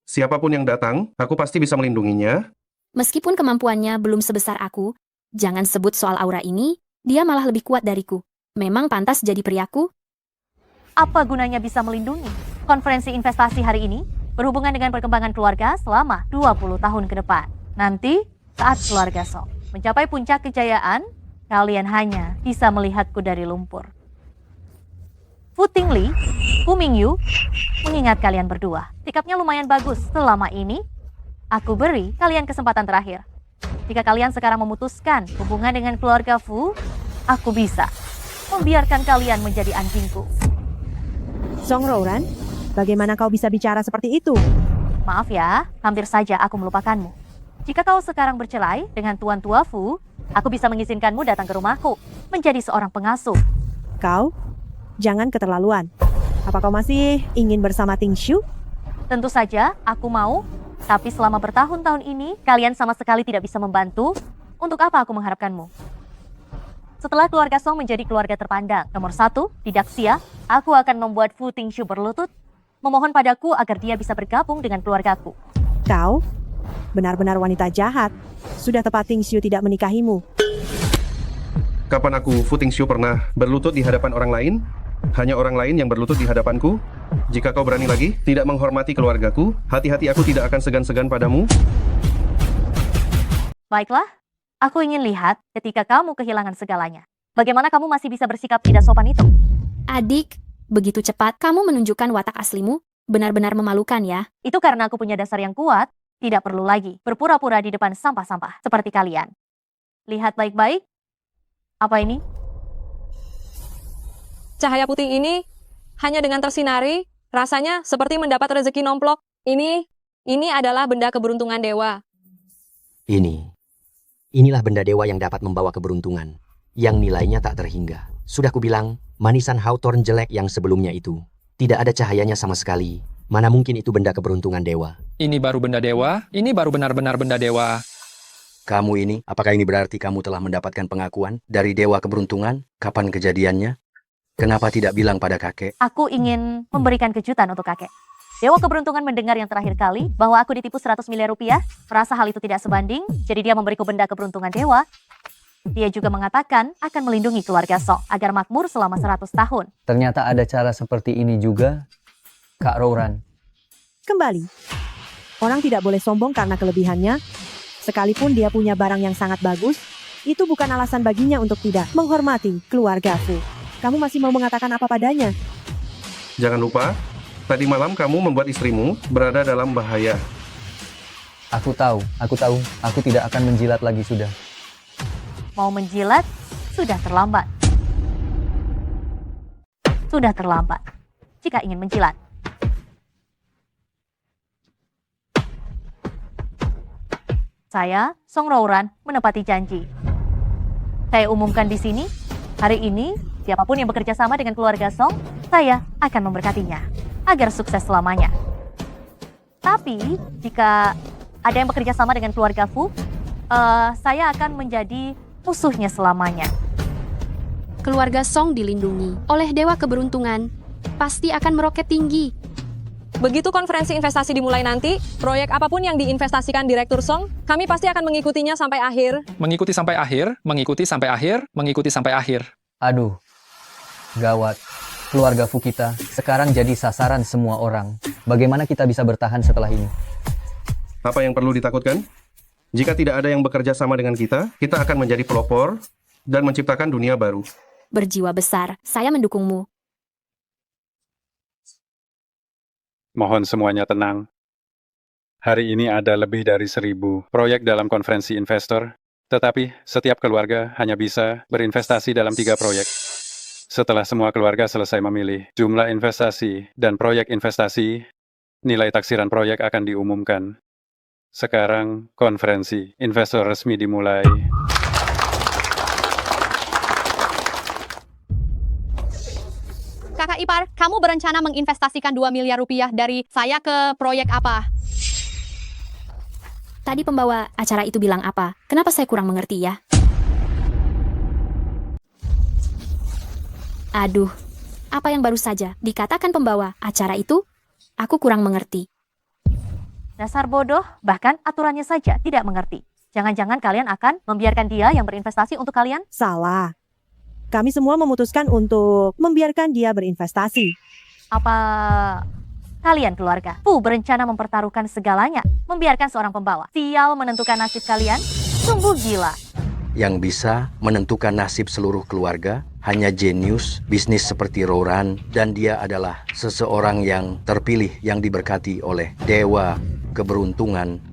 Siapapun yang datang, aku pasti bisa melindunginya. Meskipun kemampuannya belum sebesar aku, jangan sebut soal aura ini, dia malah lebih kuat dariku. Memang pantas jadi priaku? Apa gunanya bisa melindungi? Konferensi investasi hari ini berhubungan dengan perkembangan keluarga selama 20 tahun ke depan. Nanti, saat keluarga Song mencapai puncak kejayaan, kalian hanya bisa melihatku dari lumpur. Fu Tingli, Fu Mingyu, mengingat kalian berdua. Sikapnya lumayan bagus selama ini. Aku beri kalian kesempatan terakhir. Jika kalian sekarang memutuskan hubungan dengan keluarga Fu, aku bisa membiarkan kalian menjadi anjingku. Song Rouran, bagaimana kau bisa bicara seperti itu? Maaf ya, hampir saja aku melupakanmu. Jika kau sekarang bercerai dengan Tuan Tua Fu, aku bisa mengizinkanmu datang ke rumahku, menjadi seorang pengasuh. Kau, jangan keterlaluan. Apa kau masih ingin bersama Ting Shu? Tentu saja, aku mau. Tapi selama bertahun-tahun ini, kalian sama sekali tidak bisa membantu. Untuk apa aku mengharapkanmu? Setelah keluarga Song menjadi keluarga terpandang, nomor 1, tidak sia, aku akan membuat Fu Tingshu berlutut, memohon padaku agar dia bisa bergabung dengan keluargaku. Kau, benar-benar wanita jahat. Sudah tepat Ting Shu tidak menikahimu. Kapan aku, Fu Tingshu, pernah berlutut di hadapan orang lain? Hanya orang lain yang berlutut di hadapanku? Jika kau berani lagi tidak menghormati keluargaku, hati-hati aku tidak akan segan-segan padamu. Baiklah, aku ingin lihat ketika kamu kehilangan segalanya. Bagaimana kamu masih bisa bersikap tidak sopan itu? Adik, begitu cepat kamu menunjukkan watak aslimu, benar-benar memalukan ya. Itu karena aku punya dasar yang kuat, tidak perlu lagi berpura-pura di depan sampah-sampah seperti kalian. Lihat baik-baik. Apa ini? Cahaya putih ini hanya dengan tersinari, rasanya seperti mendapat rezeki nomplok. Ini adalah benda keberuntungan dewa. Inilah benda dewa yang dapat membawa keberuntungan, yang nilainya tak terhingga. Sudah kubilang, manisan hawthorn jelek yang sebelumnya itu. Tidak ada cahayanya sama sekali. Mana mungkin itu benda keberuntungan dewa? Ini baru benda dewa, ini baru benar-benar benda dewa. Kamu ini, apakah ini berarti kamu telah mendapatkan pengakuan dari dewa keberuntungan? Kapan kejadiannya? Kenapa tidak bilang pada kakek? Aku ingin memberikan kejutan untuk kakek. Dewa keberuntungan mendengar yang terakhir kali bahwa aku ditipu 100 miliar rupiah, merasa hal itu tidak sebanding, jadi dia memberiku benda keberuntungan dewa. Dia juga mengatakan akan melindungi keluarga Song agar makmur selama 100 tahun. Ternyata ada cara seperti ini juga, Kak Rouran. Kembali. Orang tidak boleh sombong karena kelebihannya. Sekalipun dia punya barang yang sangat bagus, itu bukan alasan baginya untuk tidak menghormati keluarga Fu. Kamu masih mau mengatakan apa padanya? Jangan lupa, tadi malam kamu membuat istrimu berada dalam bahaya. Aku tahu. Aku tidak akan menjilat lagi sudah. Mau menjilat, sudah terlambat. Sudah terlambat. Jika ingin menjilat. Saya, Song Rouran, menepati janji. Saya umumkan di sini, hari ini, siapapun yang bekerja sama dengan keluarga Song, saya akan memberkatinya agar sukses selamanya. Tapi, jika ada yang bekerja sama dengan keluarga Fu, saya akan menjadi musuhnya selamanya. Keluarga Song dilindungi oleh dewa keberuntungan, pasti akan meroket tinggi. Begitu konferensi investasi dimulai nanti, proyek apapun yang diinvestasikan Direktur Song, kami pasti akan mengikutinya sampai akhir. Mengikuti sampai akhir, mengikuti sampai akhir, mengikuti sampai akhir. Aduh, gawat. Keluarga Fu kita sekarang jadi sasaran semua orang. Bagaimana kita bisa bertahan setelah ini? Apa yang perlu ditakutkan? Jika tidak ada yang bekerja sama dengan kita akan menjadi pelopor dan menciptakan dunia baru. Berjiwa besar, saya mendukungmu. Mohon semuanya tenang. Hari ini ada lebih dari 1.000 proyek dalam konferensi investor, tetapi setiap keluarga hanya bisa berinvestasi dalam 3 proyek. Setelah semua keluarga selesai memilih jumlah investasi dan proyek investasi, nilai taksiran proyek akan diumumkan. Sekarang konferensi investor resmi dimulai. Kakak ipar, kamu berencana menginvestasikan 2 miliar rupiah dari saya ke proyek apa? Tadi pembawa acara itu bilang apa? Kenapa saya kurang mengerti ya? Aduh, apa yang baru saja dikatakan pembawa acara itu? Aku kurang mengerti. Dasar bodoh, bahkan aturannya saja tidak mengerti. Jangan-jangan kalian akan membiarkan dia yang berinvestasi untuk kalian? Salah. Kami semua memutuskan untuk membiarkan dia berinvestasi. Apa kalian keluarga Fu berencana mempertaruhkan segalanya, membiarkan seorang pembawa sial menentukan nasib kalian? Sungguh gila. Yang bisa menentukan nasib seluruh keluarga hanya jenius bisnis seperti Rouran, dan dia adalah seseorang yang terpilih yang diberkati oleh dewa keberuntungan.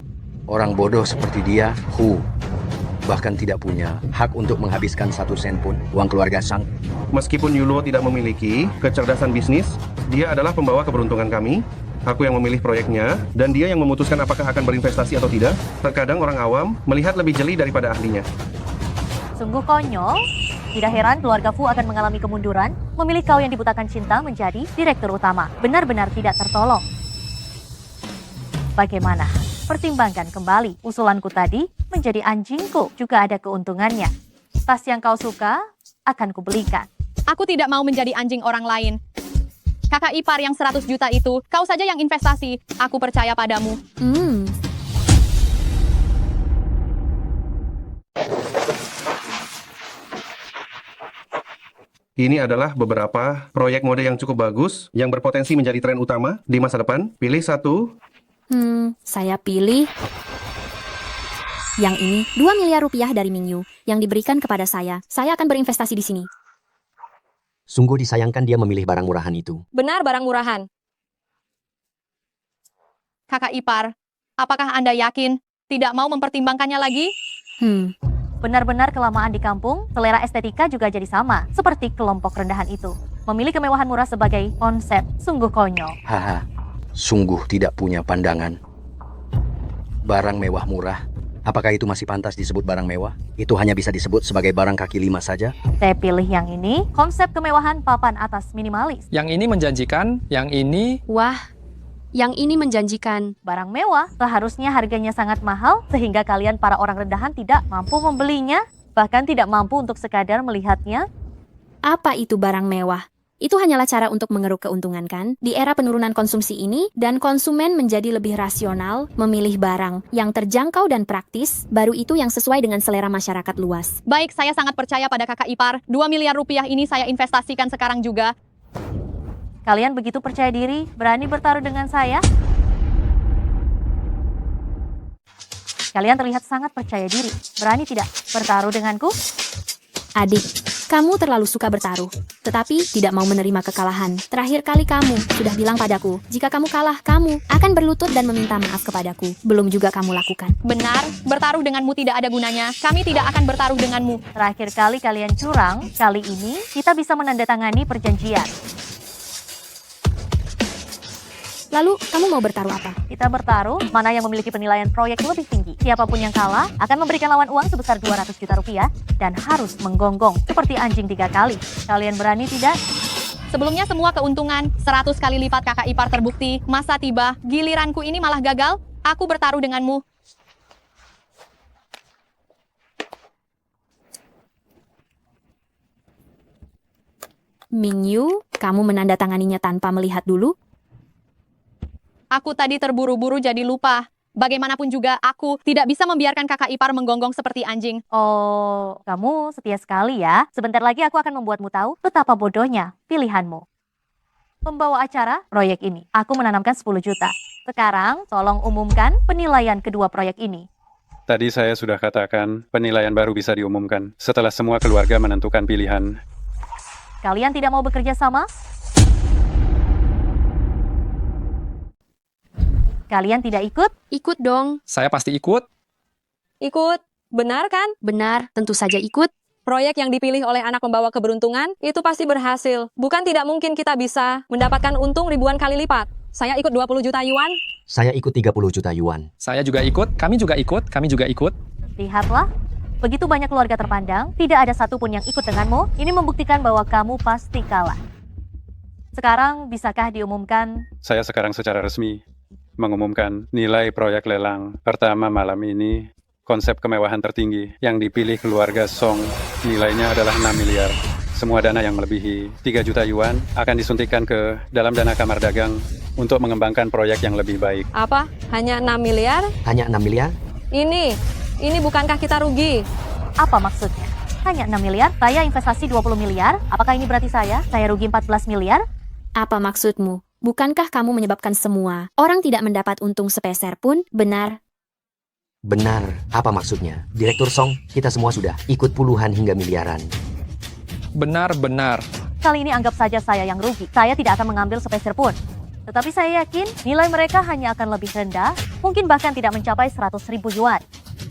Orang bodoh seperti dia, bahkan tidak punya hak untuk menghabiskan 1 sen pun uang keluarga Sang. Meskipun Yulo tidak memiliki kecerdasan bisnis, dia adalah pembawa keberuntungan kami. Aku yang memilih proyeknya, dan dia yang memutuskan apakah akan berinvestasi atau tidak. Terkadang orang awam melihat lebih jeli daripada ahlinya. Sungguh konyol. Tidak heran keluarga Fu akan mengalami kemunduran, memilih kau yang dibutakan cinta menjadi direktur utama. Benar-benar tidak tertolong. Bagaimana? Pertimbangkan kembali. Usulanku tadi menjadi anjingku juga ada keuntungannya. Tas yang kau suka akan kubelikan. Aku tidak mau menjadi anjing orang lain. Kakak ipar yang 100 juta itu, kau saja yang investasi. Aku percaya padamu. Ini adalah beberapa proyek mode yang cukup bagus, yang berpotensi menjadi tren utama di masa depan. Pilih satu. Saya pilih yang ini. 2 miliar rupiah dari Mingyu yang diberikan kepada saya. Saya akan berinvestasi di sini. Sungguh disayangkan dia memilih barang murahan itu. Benar barang murahan. Kakak ipar, apakah Anda yakin tidak mau mempertimbangkannya lagi? Benar-benar kelamaan di kampung, selera estetika juga jadi sama, seperti kelompok rendahan itu. Memilih kemewahan murah sebagai konsep, sungguh konyol. Haha, sungguh tidak punya pandangan. Barang mewah murah, apakah itu masih pantas disebut barang mewah? Itu hanya bisa disebut sebagai barang kaki 5 saja. Saya pilih yang ini, konsep kemewahan papan atas minimalis. Yang ini menjanjikan, yang ini... Wah, yang ini menjanjikan. Barang mewah, seharusnya harganya sangat mahal, sehingga kalian para orang rendahan tidak mampu membelinya, bahkan tidak mampu untuk sekadar melihatnya. Apa itu barang mewah? Itu hanyalah cara untuk mengeruk keuntungan kan? Di era penurunan konsumsi ini, dan konsumen menjadi lebih rasional, memilih barang yang terjangkau dan praktis, baru itu yang sesuai dengan selera masyarakat luas. Baik, saya sangat percaya pada kakak ipar. 2 miliar rupiah ini saya investasikan sekarang juga. Kalian begitu percaya diri, berani bertaruh dengan saya? Kalian terlihat sangat percaya diri. Berani tidak bertaruh denganku? Adik, kamu terlalu suka bertaruh, tetapi tidak mau menerima kekalahan. Terakhir kali kamu sudah bilang padaku, jika kamu kalah, kamu akan berlutut dan meminta maaf kepadaku. Belum juga kamu lakukan. Benar, bertaruh denganmu tidak ada gunanya. Kami tidak akan bertaruh denganmu. Terakhir kali kalian curang, kali ini kita bisa menandatangani perjanjian. Lalu, kamu mau bertaruh apa? Kita bertaruh mana yang memiliki penilaian proyek lebih tinggi. Siapapun yang kalah akan memberikan lawan uang sebesar 200 juta rupiah dan harus menggonggong seperti anjing 3 kali. Kalian berani tidak? Sebelumnya semua keuntungan 100 kali lipat kakak ipar terbukti. Masa tiba, giliranku ini malah gagal. Aku bertaruh denganmu. Mingyu, kamu menandatanganinya tanpa melihat dulu? Aku tadi terburu-buru jadi lupa. Bagaimanapun juga, aku tidak bisa membiarkan kakak ipar menggonggong seperti anjing. Oh, kamu setia sekali ya. Sebentar lagi aku akan membuatmu tahu betapa bodohnya pilihanmu. Pembawa acara proyek ini, aku menanamkan 10 juta. Sekarang, tolong umumkan penilaian kedua proyek ini. Tadi saya sudah katakan, penilaian baru bisa diumumkan setelah semua keluarga menentukan pilihan. Kalian tidak mau bekerja sama? Kalian tidak ikut? Ikut dong. Saya pasti ikut. Ikut. Benar kan? Benar, tentu saja ikut. Proyek yang dipilih oleh anak pembawa keberuntungan itu pasti berhasil. Bukan tidak mungkin kita bisa mendapatkan untung ribuan kali lipat. Saya ikut 20 juta yuan. Saya ikut 30 juta yuan. Saya juga ikut, kami juga ikut, kami juga ikut. Lihatlah, begitu banyak keluarga terpandang, tidak ada satupun yang ikut denganmu. Ini membuktikan bahwa kamu pasti kalah. Sekarang, bisakah diumumkan? Saya sekarang secara resmi mengumumkan nilai proyek lelang pertama malam ini. Konsep kemewahan tertinggi yang dipilih keluarga Song nilainya adalah 6 miliar. Semua dana yang melebihi 3 juta yuan akan disuntikkan ke dalam dana kamar dagang untuk mengembangkan proyek yang lebih baik. Apa? Hanya 6 miliar? Hanya 6 miliar? Ini bukankah kita rugi? Apa maksudnya? Hanya 6 miliar? Saya investasi 20 miliar? Apakah ini berarti saya rugi 14 miliar? Apa maksudmu? Bukankah kamu menyebabkan semua orang tidak mendapat untung sepeser pun? Benar. Benar. Apa maksudnya? Direktur Song, kita semua sudah ikut puluhan hingga miliaran. Benar-benar. Kali ini anggap saja saya yang rugi. Saya tidak akan mengambil sepeser pun. Tetapi saya yakin nilai mereka hanya akan lebih rendah, mungkin bahkan tidak mencapai 100.000 yuan.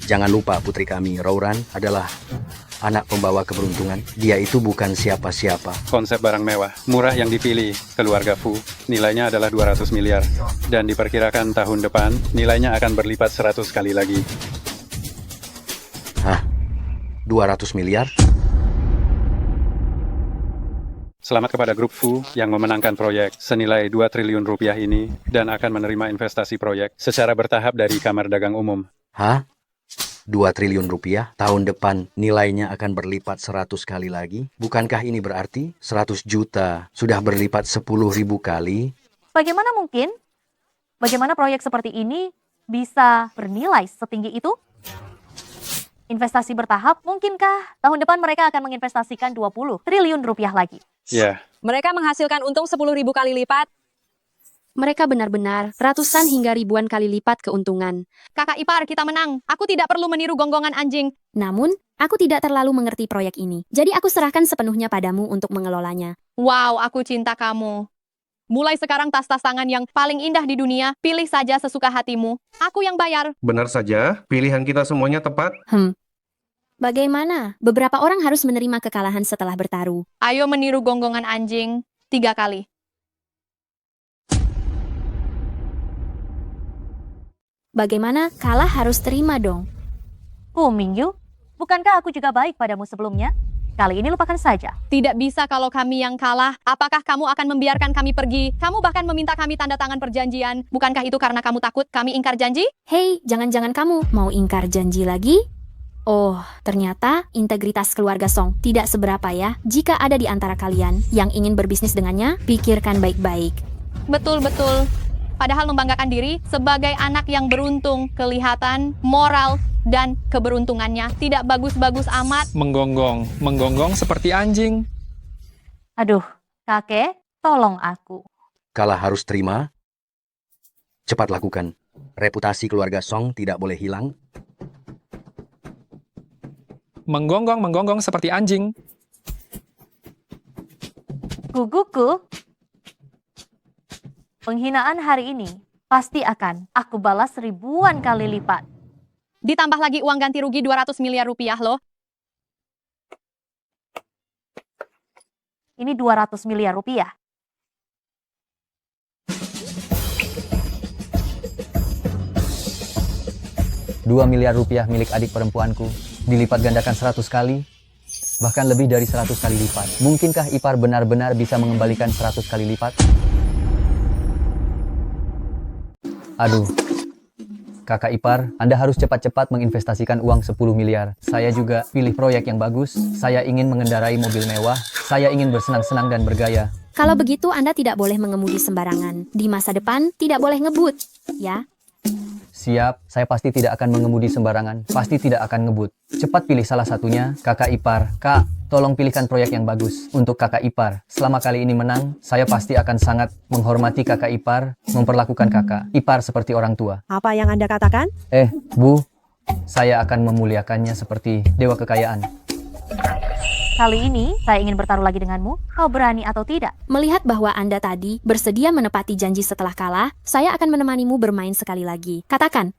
Jangan lupa putri kami, Rauran, adalah anak pembawa keberuntungan. Dia itu bukan siapa-siapa. Konsep barang mewah, murah yang dipilih keluarga Fu, nilainya adalah 200 miliar. Dan diperkirakan tahun depan, nilainya akan berlipat 100 kali lagi. Hah? 200 miliar? Selamat kepada grup Fu yang memenangkan proyek senilai 2 triliun rupiah ini dan akan menerima investasi proyek secara bertahap dari Kamar Dagang Umum. Hah? 2 triliun rupiah? Tahun depan nilainya akan berlipat 100 kali lagi? Bukankah ini berarti 100 juta sudah berlipat 10.000 kali? Bagaimana mungkin? Bagaimana proyek seperti ini bisa bernilai setinggi itu? Investasi bertahap, mungkinkah tahun depan mereka akan menginvestasikan 20 triliun rupiah lagi? Ya. Mereka menghasilkan untung 10.000 kali lipat. Mereka benar-benar ratusan hingga ribuan kali lipat keuntungan. Kakak ipar, kita menang. Aku tidak perlu meniru gonggongan anjing. Namun, aku tidak terlalu mengerti proyek ini. Jadi aku serahkan sepenuhnya padamu untuk mengelolanya. Wow, aku cinta kamu. Mulai sekarang tas-tas tangan yang paling indah di dunia, pilih saja sesuka hatimu. Aku yang bayar. Benar saja, pilihan kita semuanya tepat. Bagaimana? Beberapa orang harus menerima kekalahan setelah bertaruh. Ayo meniru gonggongan anjing 3 kali. Bagaimana? Kalah harus terima dong. Mingyu, bukankah aku juga baik padamu sebelumnya? Kali ini lupakan saja. Tidak bisa kalau kami yang kalah. Apakah kamu akan membiarkan kami pergi? Kamu bahkan meminta kami tanda tangan perjanjian. Bukankah itu karena kamu takut kami ingkar janji? Hei, jangan-jangan kamu mau ingkar janji lagi? Oh, ternyata integritas keluarga Song tidak seberapa ya. Jika ada di antara kalian yang ingin berbisnis dengannya, pikirkan baik-baik. Betul-betul. Padahal membanggakan diri sebagai anak yang beruntung, kelihatan, moral, dan keberuntungannya tidak bagus-bagus amat. Menggonggong seperti anjing. Aduh, kakek, tolong aku. Kalah harus terima. Cepat lakukan. Reputasi keluarga Song tidak boleh hilang. Menggonggong seperti anjing. Guguku, penghinaan hari ini pasti akan aku balas ribuan kali lipat. Ditambah lagi uang ganti rugi 200 miliar rupiah loh. Ini 200 miliar rupiah. $2 miliar rupiah milik adik perempuanku dilipat gandakan 100 kali, bahkan lebih dari 100 kali lipat. Mungkinkah ipar benar-benar bisa mengembalikan 100 kali lipat? Aduh, kakak ipar, Anda harus cepat-cepat menginvestasikan uang 10 miliar. Saya juga pilih proyek yang bagus, saya ingin mengendarai mobil mewah, saya ingin bersenang-senang dan bergaya. Kalau begitu Anda tidak boleh mengemudi sembarangan. Di masa depan tidak boleh ngebut, ya? Siap, saya pasti tidak akan mengemudi sembarangan, pasti tidak akan ngebut. Cepat pilih salah satunya, kakak ipar. Kak, tolong pilihkan proyek yang bagus untuk kakak ipar. Selama kali ini menang, saya pasti akan sangat menghormati kakak ipar, memperlakukan kakak ipar seperti orang tua. Apa yang Anda katakan? Bu, saya akan memuliakannya seperti dewa kekayaan. Kali ini, saya ingin bertaruh lagi denganmu. Kau berani atau tidak? Melihat bahwa Anda tadi bersedia menepati janji setelah kalah, saya akan menemanimu bermain sekali lagi. Katakan,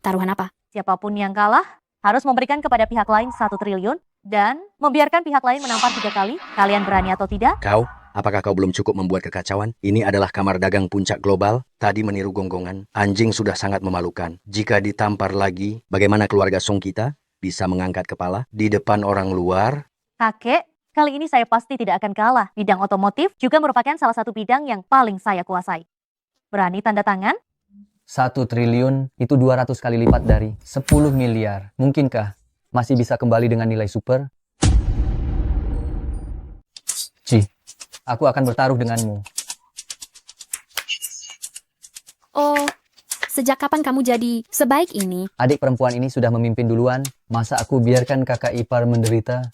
taruhan apa? Siapapun yang kalah, harus memberikan kepada pihak lain 1 triliun, dan membiarkan pihak lain menampar 3 kali. Kalian berani atau tidak? Kau, apakah kau belum cukup membuat kekacauan? Ini adalah kamar dagang puncak global. Tadi meniru gonggongan. Anjing sudah sangat memalukan. Jika ditampar lagi, bagaimana keluarga Song kita bisa mengangkat kepala di depan orang luar? Kakek, kali ini saya pasti tidak akan kalah. Bidang otomotif juga merupakan salah satu bidang yang paling saya kuasai. Berani tanda tangan? 1 triliun itu 200 kali lipat dari 10 miliar. Mungkinkah masih bisa kembali dengan nilai super? Aku akan bertaruh denganmu. Oh, sejak kapan kamu jadi sebaik ini? Adik perempuan ini sudah memimpin duluan. Masa aku biarkan kakak ipar menderita?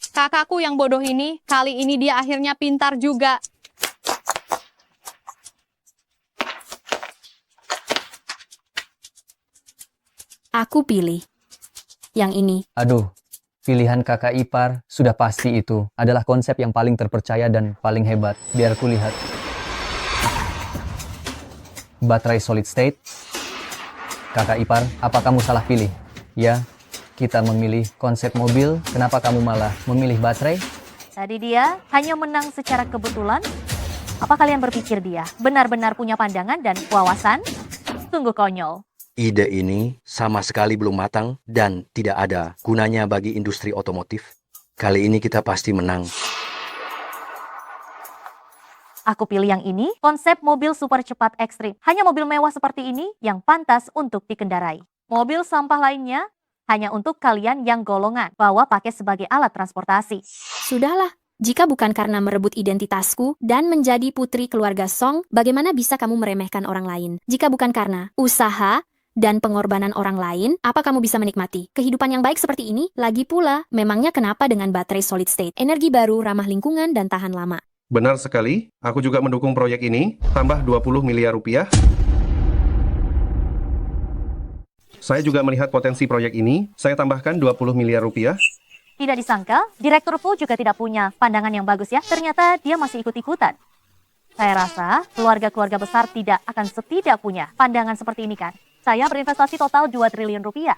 Kakakku yang bodoh ini, kali ini dia akhirnya pintar juga. Aku pilih yang ini. Aduh, pilihan kakak ipar sudah pasti itu adalah konsep yang paling terpercaya dan paling hebat. Biar ku lihat. Baterai solid state. Kakak ipar, apa kamu salah pilih? Ya, kita memilih konsep mobil, kenapa kamu malah memilih baterai? Tadi dia hanya menang secara kebetulan. Apa kalian berpikir dia benar-benar punya pandangan dan wawasan? Sungguh konyol. Ide ini sama sekali belum matang dan tidak ada gunanya bagi industri otomotif. Kali ini kita pasti menang. Aku pilih yang ini, konsep mobil super cepat ekstrim. Hanya mobil mewah seperti ini yang pantas untuk dikendarai. Mobil sampah lainnya hanya untuk kalian yang golongan bawa pakai sebagai alat transportasi. Sudahlah, jika bukan karena merebut identitasku dan menjadi putri keluarga Song, bagaimana bisa kamu meremehkan orang lain? Jika bukan karena usaha dan pengorbanan orang lain, apa kamu bisa menikmati kehidupan yang baik seperti ini? Lagi pula, memangnya kenapa dengan baterai solid state? Energi baru, ramah lingkungan, dan tahan lama. Benar sekali, aku juga mendukung proyek ini, tambah 20 miliar rupiah. Saya juga melihat potensi proyek ini, saya tambahkan 20 miliar rupiah. Tidak disangka, Direktur Fu juga tidak punya pandangan yang bagus ya. Ternyata dia masih ikut-ikutan. Saya rasa keluarga-keluarga besar tidak akan setidak punya pandangan seperti ini kan. Saya berinvestasi total 2 triliun rupiah.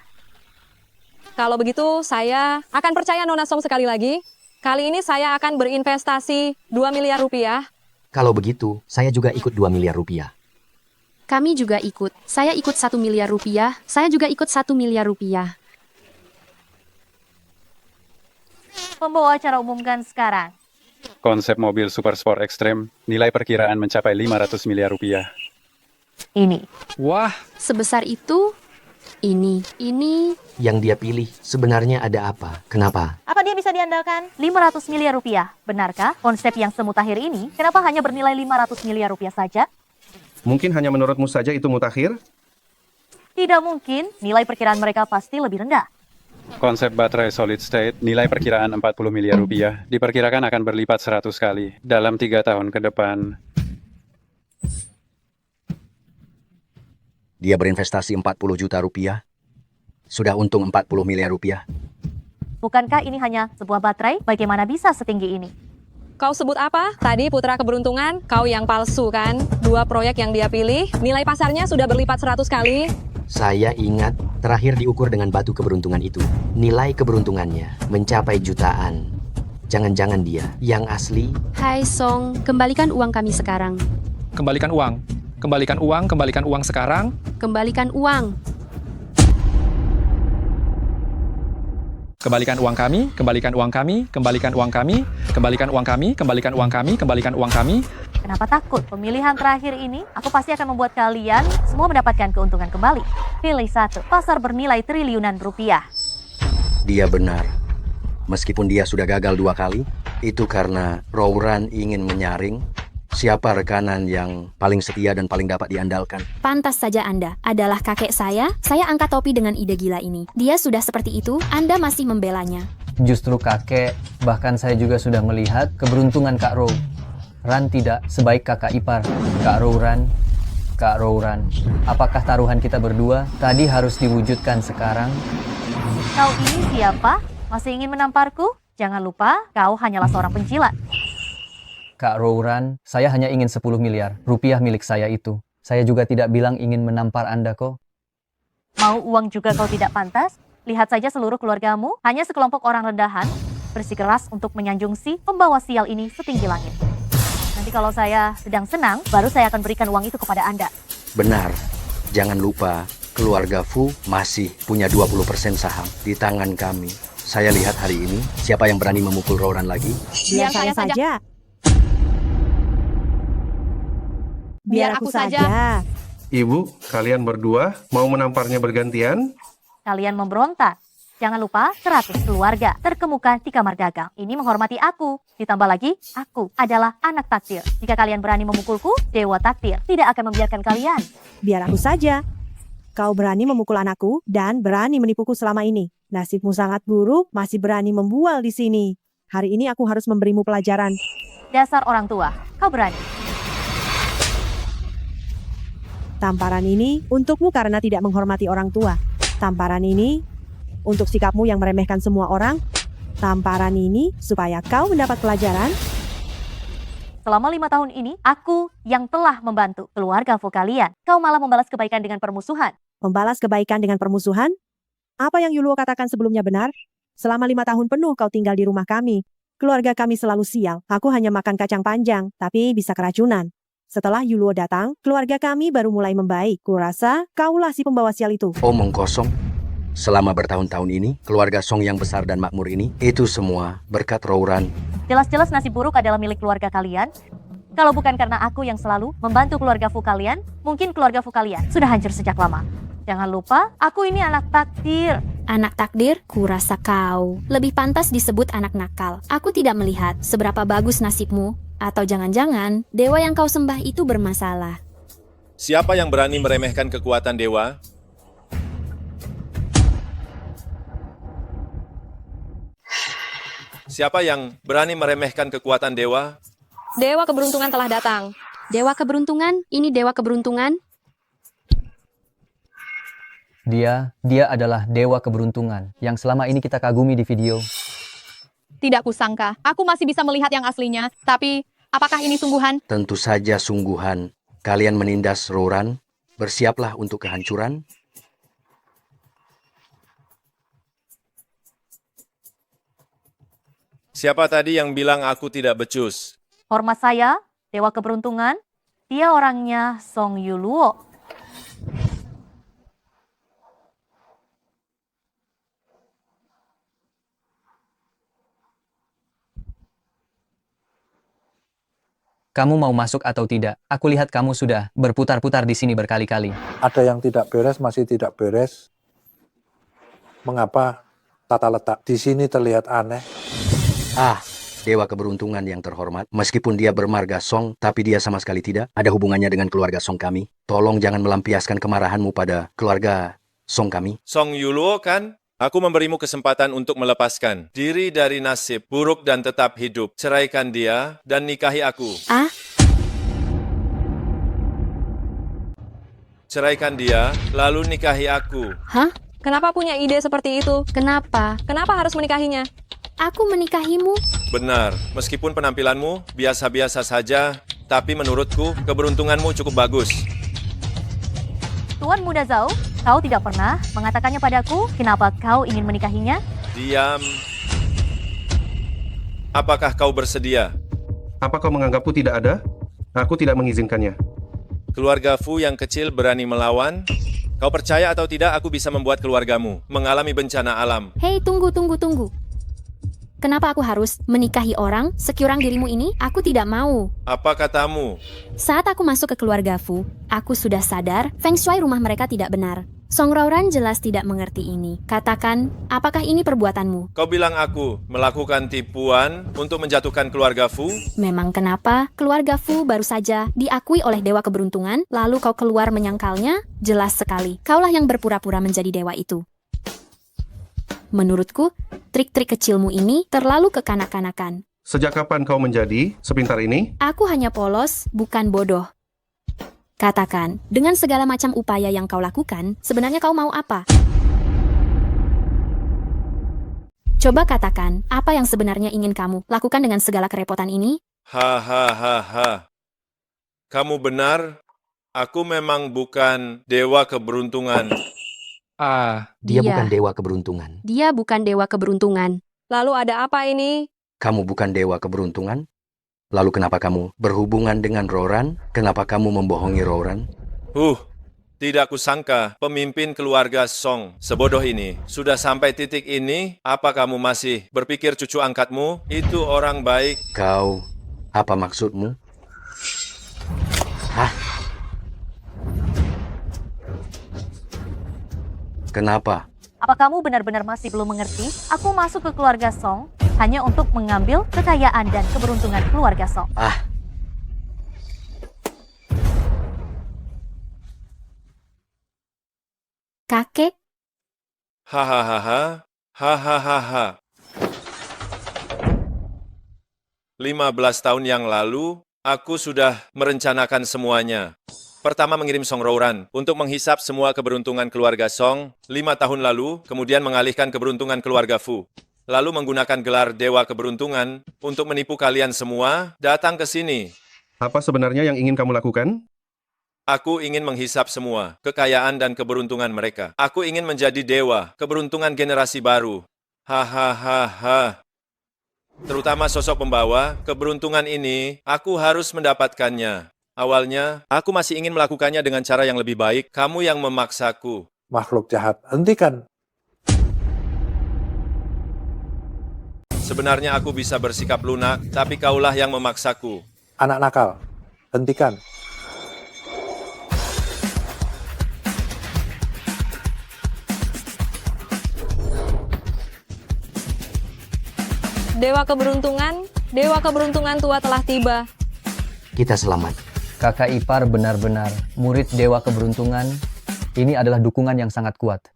Kalau begitu, saya akan percaya Nona Song sekali lagi. Kali ini saya akan berinvestasi 2 miliar rupiah. Kalau begitu, saya juga ikut 2 miliar rupiah. Kami juga ikut. Saya ikut 1 miliar rupiah. Saya juga ikut 1 miliar rupiah. Pembawa acara umumkan sekarang. Konsep mobil super sport ekstrem, nilai perkiraan mencapai 500 miliar rupiah. Ini. Wah. Sebesar itu? Ini. Yang dia pilih sebenarnya ada apa? Kenapa? Apa dia bisa diandalkan? 500 miliar rupiah. Benarkah konsep yang semutakhir ini? Kenapa hanya bernilai 500 miliar rupiah saja? Mungkin hanya menurutmu saja itu mutakhir? Tidak mungkin. Nilai perkiraan mereka pasti lebih rendah. Konsep baterai solid state, nilai perkiraan 40 miliar rupiah, diperkirakan akan berlipat 100 kali dalam 3 tahun ke depan. Dia berinvestasi 40 juta rupiah. Sudah untung 40 miliar rupiah. Bukankah ini hanya sebuah baterai? Bagaimana bisa setinggi ini? Kau sebut apa? Tadi putra keberuntungan, kau yang palsu kan? 2 proyek yang dia pilih, nilai pasarnya sudah berlipat 100 kali. Saya ingat terakhir diukur dengan batu keberuntungan itu. Nilai keberuntungannya mencapai jutaan. Jangan-jangan dia yang asli? Hai Song, kembalikan uang kami sekarang. Kembalikan uang. Kembalikan uang, kembalikan uang sekarang. Kembalikan uang. Kembalikan uang kami, kembalikan uang kami, kembalikan uang kami, kembalikan uang kami, kembalikan uang kami, kembalikan uang kami. Kenapa takut? Pemilihan terakhir ini, aku pasti akan membuat kalian semua mendapatkan keuntungan kembali. Pilih satu, pasar bernilai triliunan rupiah. Dia benar. Meskipun dia sudah gagal 2 kali, itu karena Rowran ingin menyaring siapa rekanan yang paling setia dan paling dapat diandalkan. Pantas saja Anda adalah kakek saya angkat topi dengan ide gila ini. Dia sudah seperti itu, Anda masih membelanya. Justru kakek, bahkan saya juga sudah melihat keberuntungan Kak Row. Ran tidak sebaik kakak ipar. Kak Rowran, apakah taruhan kita berdua tadi harus diwujudkan sekarang? Kau ini siapa? Masih ingin menamparku? Jangan lupa, kau hanyalah seorang penjilat. Kak Rowran, saya hanya ingin 10 miliar rupiah milik saya itu. Saya juga tidak bilang ingin menampar Anda kok. Mau uang juga kau tidak pantas? Lihat saja seluruh keluargamu, hanya sekelompok orang rendahan, bersikeras untuk menyanjung si pembawa sial ini setinggi langit. Nanti kalau saya sedang senang, baru saya akan berikan uang itu kepada Anda. Benar. Jangan lupa, keluarga Fu masih punya 20% saham di tangan kami. Saya lihat hari ini, siapa yang berani memukul Rowran lagi? Biar saya saja. Biar aku saja. Ibu, kalian berdua mau menamparnya bergantian? Kalian memberontak. Jangan lupa 100 keluarga terkemuka di kamar dagang. Ini menghormati aku. Ditambah lagi, aku adalah anak takdir. Jika kalian berani memukulku, Dewa Takdir tidak akan membiarkan kalian. Biar aku saja. Kau berani memukul anakku dan berani menipuku selama ini. Nasibmu sangat buruk, masih berani membual di sini. Hari ini aku harus memberimu pelajaran. Dasar orang tua, kau berani. Tamparan ini untukmu karena tidak menghormati orang tua. Tamparan ini untuk sikapmu yang meremehkan semua orang. Tamparan ini supaya kau mendapat pelajaran. Selama 5 tahun ini, aku yang telah membantu keluarga Fu kalian. Kau malah membalas kebaikan dengan permusuhan. Membalas kebaikan dengan permusuhan? Apa yang Yuluo katakan sebelumnya benar? Selama 5 tahun penuh kau tinggal di rumah kami. Keluarga kami selalu sial. Aku hanya makan kacang panjang, tapi bisa keracunan. Setelah Yuluo datang, keluarga kami baru mulai membaik. Kurasa kaulah si pembawa sial itu. Omong kosong. Selama bertahun-tahun ini, keluarga Song yang besar dan makmur ini, itu semua berkat Rouran. Jelas-jelas nasib buruk adalah milik keluarga kalian. Kalau bukan karena aku yang selalu membantu keluarga Fu kalian, mungkin keluarga Fu kalian sudah hancur sejak lama. Jangan lupa, aku ini anak takdir. Anak takdir, kurasa kau lebih pantas disebut anak nakal. Aku tidak melihat seberapa bagus nasibmu, atau jangan-jangan dewa yang kau sembah itu bermasalah. Siapa yang berani meremehkan kekuatan dewa? Siapa yang berani meremehkan kekuatan dewa? Dewa keberuntungan telah datang. Dewa keberuntungan? Ini dewa keberuntungan? Dia adalah dewa keberuntungan yang selama ini kita kagumi di video. Tidak kusangka, aku masih bisa melihat yang aslinya. Tapi, apakah ini sungguhan? Tentu saja sungguhan. Kalian menindas Rouran, bersiaplah untuk kehancuran. Siapa tadi yang bilang aku tidak becus? Hormat saya, dewa keberuntungan. Dia orangnya Song Yuluo. Kamu mau masuk atau tidak? Aku lihat kamu sudah berputar-putar di sini berkali-kali. Ada yang tidak beres, masih tidak beres. Mengapa tata letak di sini terlihat aneh? Dewa keberuntungan yang terhormat. Meskipun dia bermarga Song, tapi dia sama sekali tidak ada hubungannya dengan keluarga Song kami. Tolong jangan melampiaskan kemarahanmu pada keluarga Song kami. Song Yuluo kan? Aku memberimu kesempatan untuk melepaskan diri dari nasib buruk dan tetap hidup. Ceraikan dia dan nikahi aku. Ceraikan dia, lalu nikahi aku. Hah? Kenapa punya ide seperti itu? Kenapa? Kenapa harus menikahinya? Aku menikahimu? Benar, meskipun penampilanmu biasa-biasa saja, tapi menurutku keberuntunganmu cukup bagus. Tuan Muda Zhao, kau tidak pernah mengatakannya padaku kenapa kau ingin menikahinya? Diam. Apakah kau bersedia? Apa kau menganggapku tidak ada? Aku tidak mengizinkannya. Keluarga Fu yang kecil berani melawan? Kau percaya atau tidak aku bisa membuat keluargamu mengalami bencana alam? Hei, tunggu. Kenapa aku harus menikahi orang sekirang dirimu ini? Aku tidak mau. Apa katamu? Saat aku masuk ke keluarga Fu, aku sudah sadar feng shui rumah mereka tidak benar. Song Rouran jelas tidak mengerti ini. Katakan, apakah ini perbuatanmu? Kau bilang aku melakukan tipuan untuk menjatuhkan keluarga Fu? Memang kenapa? Keluarga Fu baru saja diakui oleh dewa keberuntungan, lalu kau keluar menyangkalnya? Jelas sekali, kaulah yang berpura-pura menjadi dewa itu. Menurutku, trik-trik kecilmu ini terlalu kekanak-kanakan. Sejak kapan kau menjadi sepintar ini? Aku hanya polos, bukan bodoh. Katakan, dengan segala macam upaya yang kau lakukan, sebenarnya kau mau apa? Coba katakan, apa yang sebenarnya ingin kamu lakukan dengan segala kerepotan ini? Hahaha. Kamu benar, aku memang bukan dewa keberuntungan. Dia bukan dewa keberuntungan. Dia bukan dewa keberuntungan. Lalu ada apa ini? Kamu bukan dewa keberuntungan? Lalu kenapa kamu berhubungan dengan Rouran? Kenapa kamu membohongi Rouran? Tidak kusangka pemimpin keluarga Song sebodoh ini. Sudah sampai titik ini, apa kamu masih berpikir cucu angkatmu itu orang baik? Kau, apa maksudmu? Kenapa? Apa kamu benar-benar masih belum mengerti? Aku masuk ke keluarga Song hanya untuk mengambil kekayaan dan keberuntungan keluarga Song. Kakek? Hahaha. 15 tahun yang lalu, aku sudah merencanakan semuanya. Pertama mengirim Song Rouran untuk menghisap semua keberuntungan keluarga Song 5 tahun lalu, kemudian mengalihkan keberuntungan keluarga Fu. Lalu menggunakan gelar Dewa Keberuntungan untuk menipu kalian semua datang ke sini. Apa sebenarnya yang ingin kamu lakukan? Aku ingin menghisap semua kekayaan dan keberuntungan mereka. Aku ingin menjadi dewa keberuntungan generasi baru. Hahaha. Terutama sosok pembawa keberuntungan ini, aku harus mendapatkannya. Awalnya, aku masih ingin melakukannya dengan cara yang lebih baik. Kamu yang memaksaku. Makhluk jahat, hentikan. Sebenarnya aku bisa bersikap lunak, tapi kaulah yang memaksaku. Anak nakal, hentikan. Dewa keberuntungan tua telah tiba. Kita selamat. Kakak ipar benar-benar murid Dewa Keberuntungan. Ini adalah dukungan yang sangat kuat.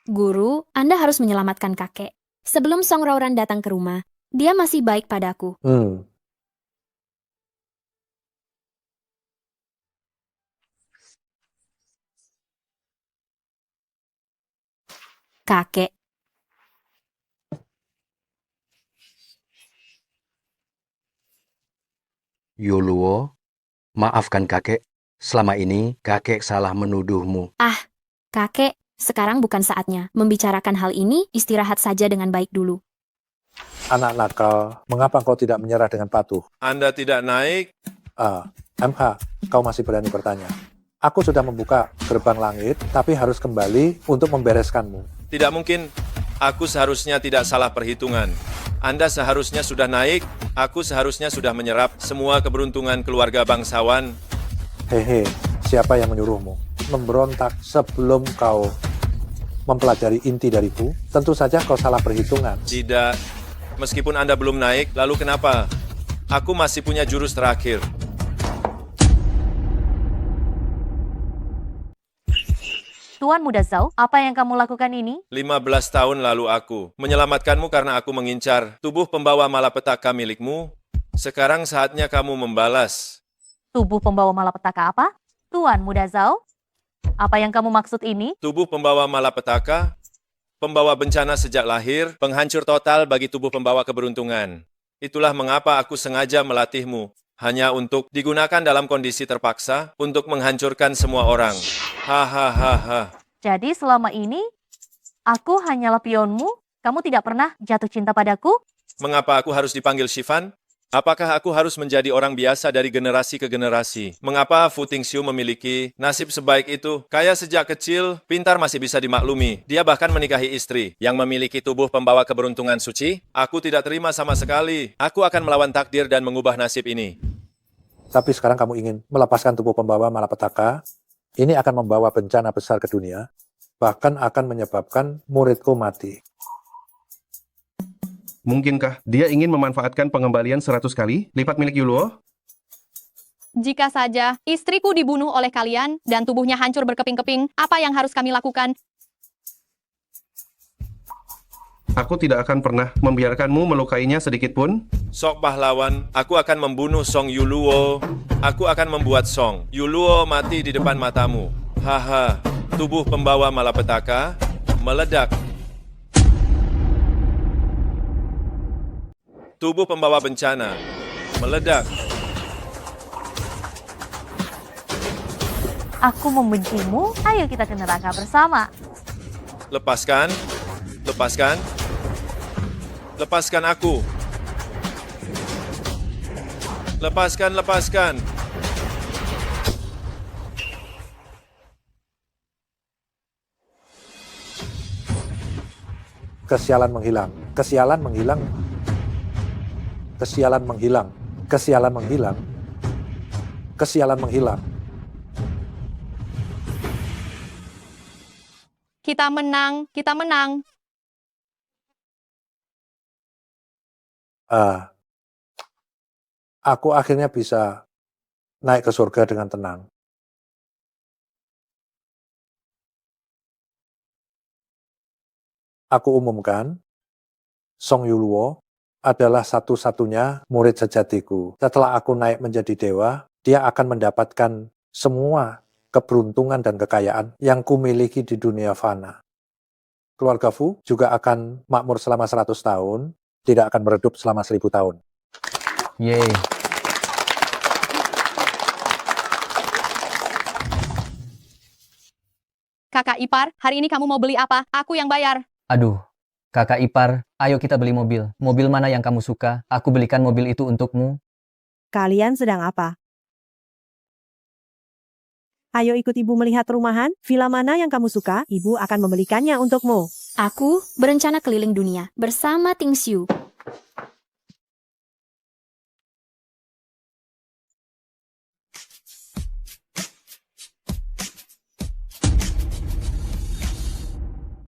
Guru, Anda harus menyelamatkan kakek. Sebelum Song Rauran datang ke rumah, dia masih baik padaku. Kakek. Yuluo, maafkan kakek. Selama ini kakek salah menuduhmu. Kakek, sekarang bukan saatnya membicarakan hal ini, istirahat saja dengan baik dulu. Anak nakal, mengapa kau tidak menyerah dengan patuh? Anda tidak naik? MH, kau masih berani bertanya. Aku sudah membuka gerbang langit, tapi harus kembali untuk membereskanmu. Tidak mungkin. Aku seharusnya tidak salah perhitungan. Anda seharusnya sudah naik, aku seharusnya sudah menyerap semua keberuntungan keluarga bangsawan. Hehe, siapa yang menyuruhmu? Memberontak sebelum kau mempelajari inti dariku? Tentu saja kau salah perhitungan. Tidak. Meskipun Anda belum naik, lalu kenapa? Aku masih punya jurus terakhir. Tuan Muda Zhao, apa yang kamu lakukan ini? 15 tahun lalu aku menyelamatkanmu karena aku mengincar tubuh pembawa malapetaka milikmu. Sekarang saatnya kamu membalas. Tubuh pembawa malapetaka apa? Tuan Muda Zhao, apa yang kamu maksud ini? Tubuh pembawa malapetaka, pembawa bencana sejak lahir, penghancur total bagi tubuh pembawa keberuntungan. Itulah mengapa aku sengaja melatihmu, hanya untuk digunakan dalam kondisi terpaksa untuk menghancurkan semua orang. Hahaha. Jadi selama ini, aku hanyalah pionmu? Kamu tidak pernah jatuh cinta padaku? Mengapa aku harus dipanggil Shifan? Apakah aku harus menjadi orang biasa dari generasi ke generasi? Mengapa Fu Tingxiu memiliki nasib sebaik itu? Kaya sejak kecil, pintar masih bisa dimaklumi. Dia bahkan menikahi istri yang memiliki tubuh pembawa keberuntungan suci. Aku tidak terima sama sekali. Aku akan melawan takdir dan mengubah nasib ini. Tapi sekarang kamu ingin melepaskan tubuh pembawa malapetaka? Ini akan membawa bencana besar ke dunia, bahkan akan menyebabkan muridku mati. Mungkinkah dia ingin memanfaatkan pengembalian 100 kali lipat milik Yuluo? Jika saja istriku dibunuh oleh kalian dan tubuhnya hancur berkeping-keping, apa yang harus kami lakukan? Aku tidak akan pernah membiarkanmu melukainya sedikit pun. Sok pahlawan, aku akan membunuh Song Yuluo. Aku akan membuat Song Yuluo mati di depan matamu. Haha, tubuh pembawa malapetaka meledak. Tubuh pembawa bencana meledak. Aku membencimu, ayo kita ke neraka bersama. Lepaskan, lepaskan, lepaskan aku. Lepaskan, lepaskan. Kesialan menghilang, kesialan menghilang, kesialan menghilang, kesialan menghilang, kesialan menghilang. Kita menang, kita menang. Aku akhirnya bisa naik ke surga dengan tenang. Aku umumkan, Song Yuluo adalah satu-satunya murid sejatiku. Setelah aku naik menjadi dewa, dia akan mendapatkan semua keberuntungan dan kekayaan yang kumiliki di dunia fana. Keluarga Fu juga akan makmur selama 100 tahun, tidak akan meredup selama 1000 tahun. Yeay. Kakak ipar, hari ini kamu mau beli apa? Aku yang bayar. Aduh, kakak ipar, ayo kita beli mobil. Mobil mana yang kamu suka? Aku belikan mobil itu untukmu. Kalian sedang apa? Ayo ikut ibu melihat rumahan, villa mana yang kamu suka, ibu akan membelikannya untukmu. Aku berencana keliling dunia bersama Ting Xiu.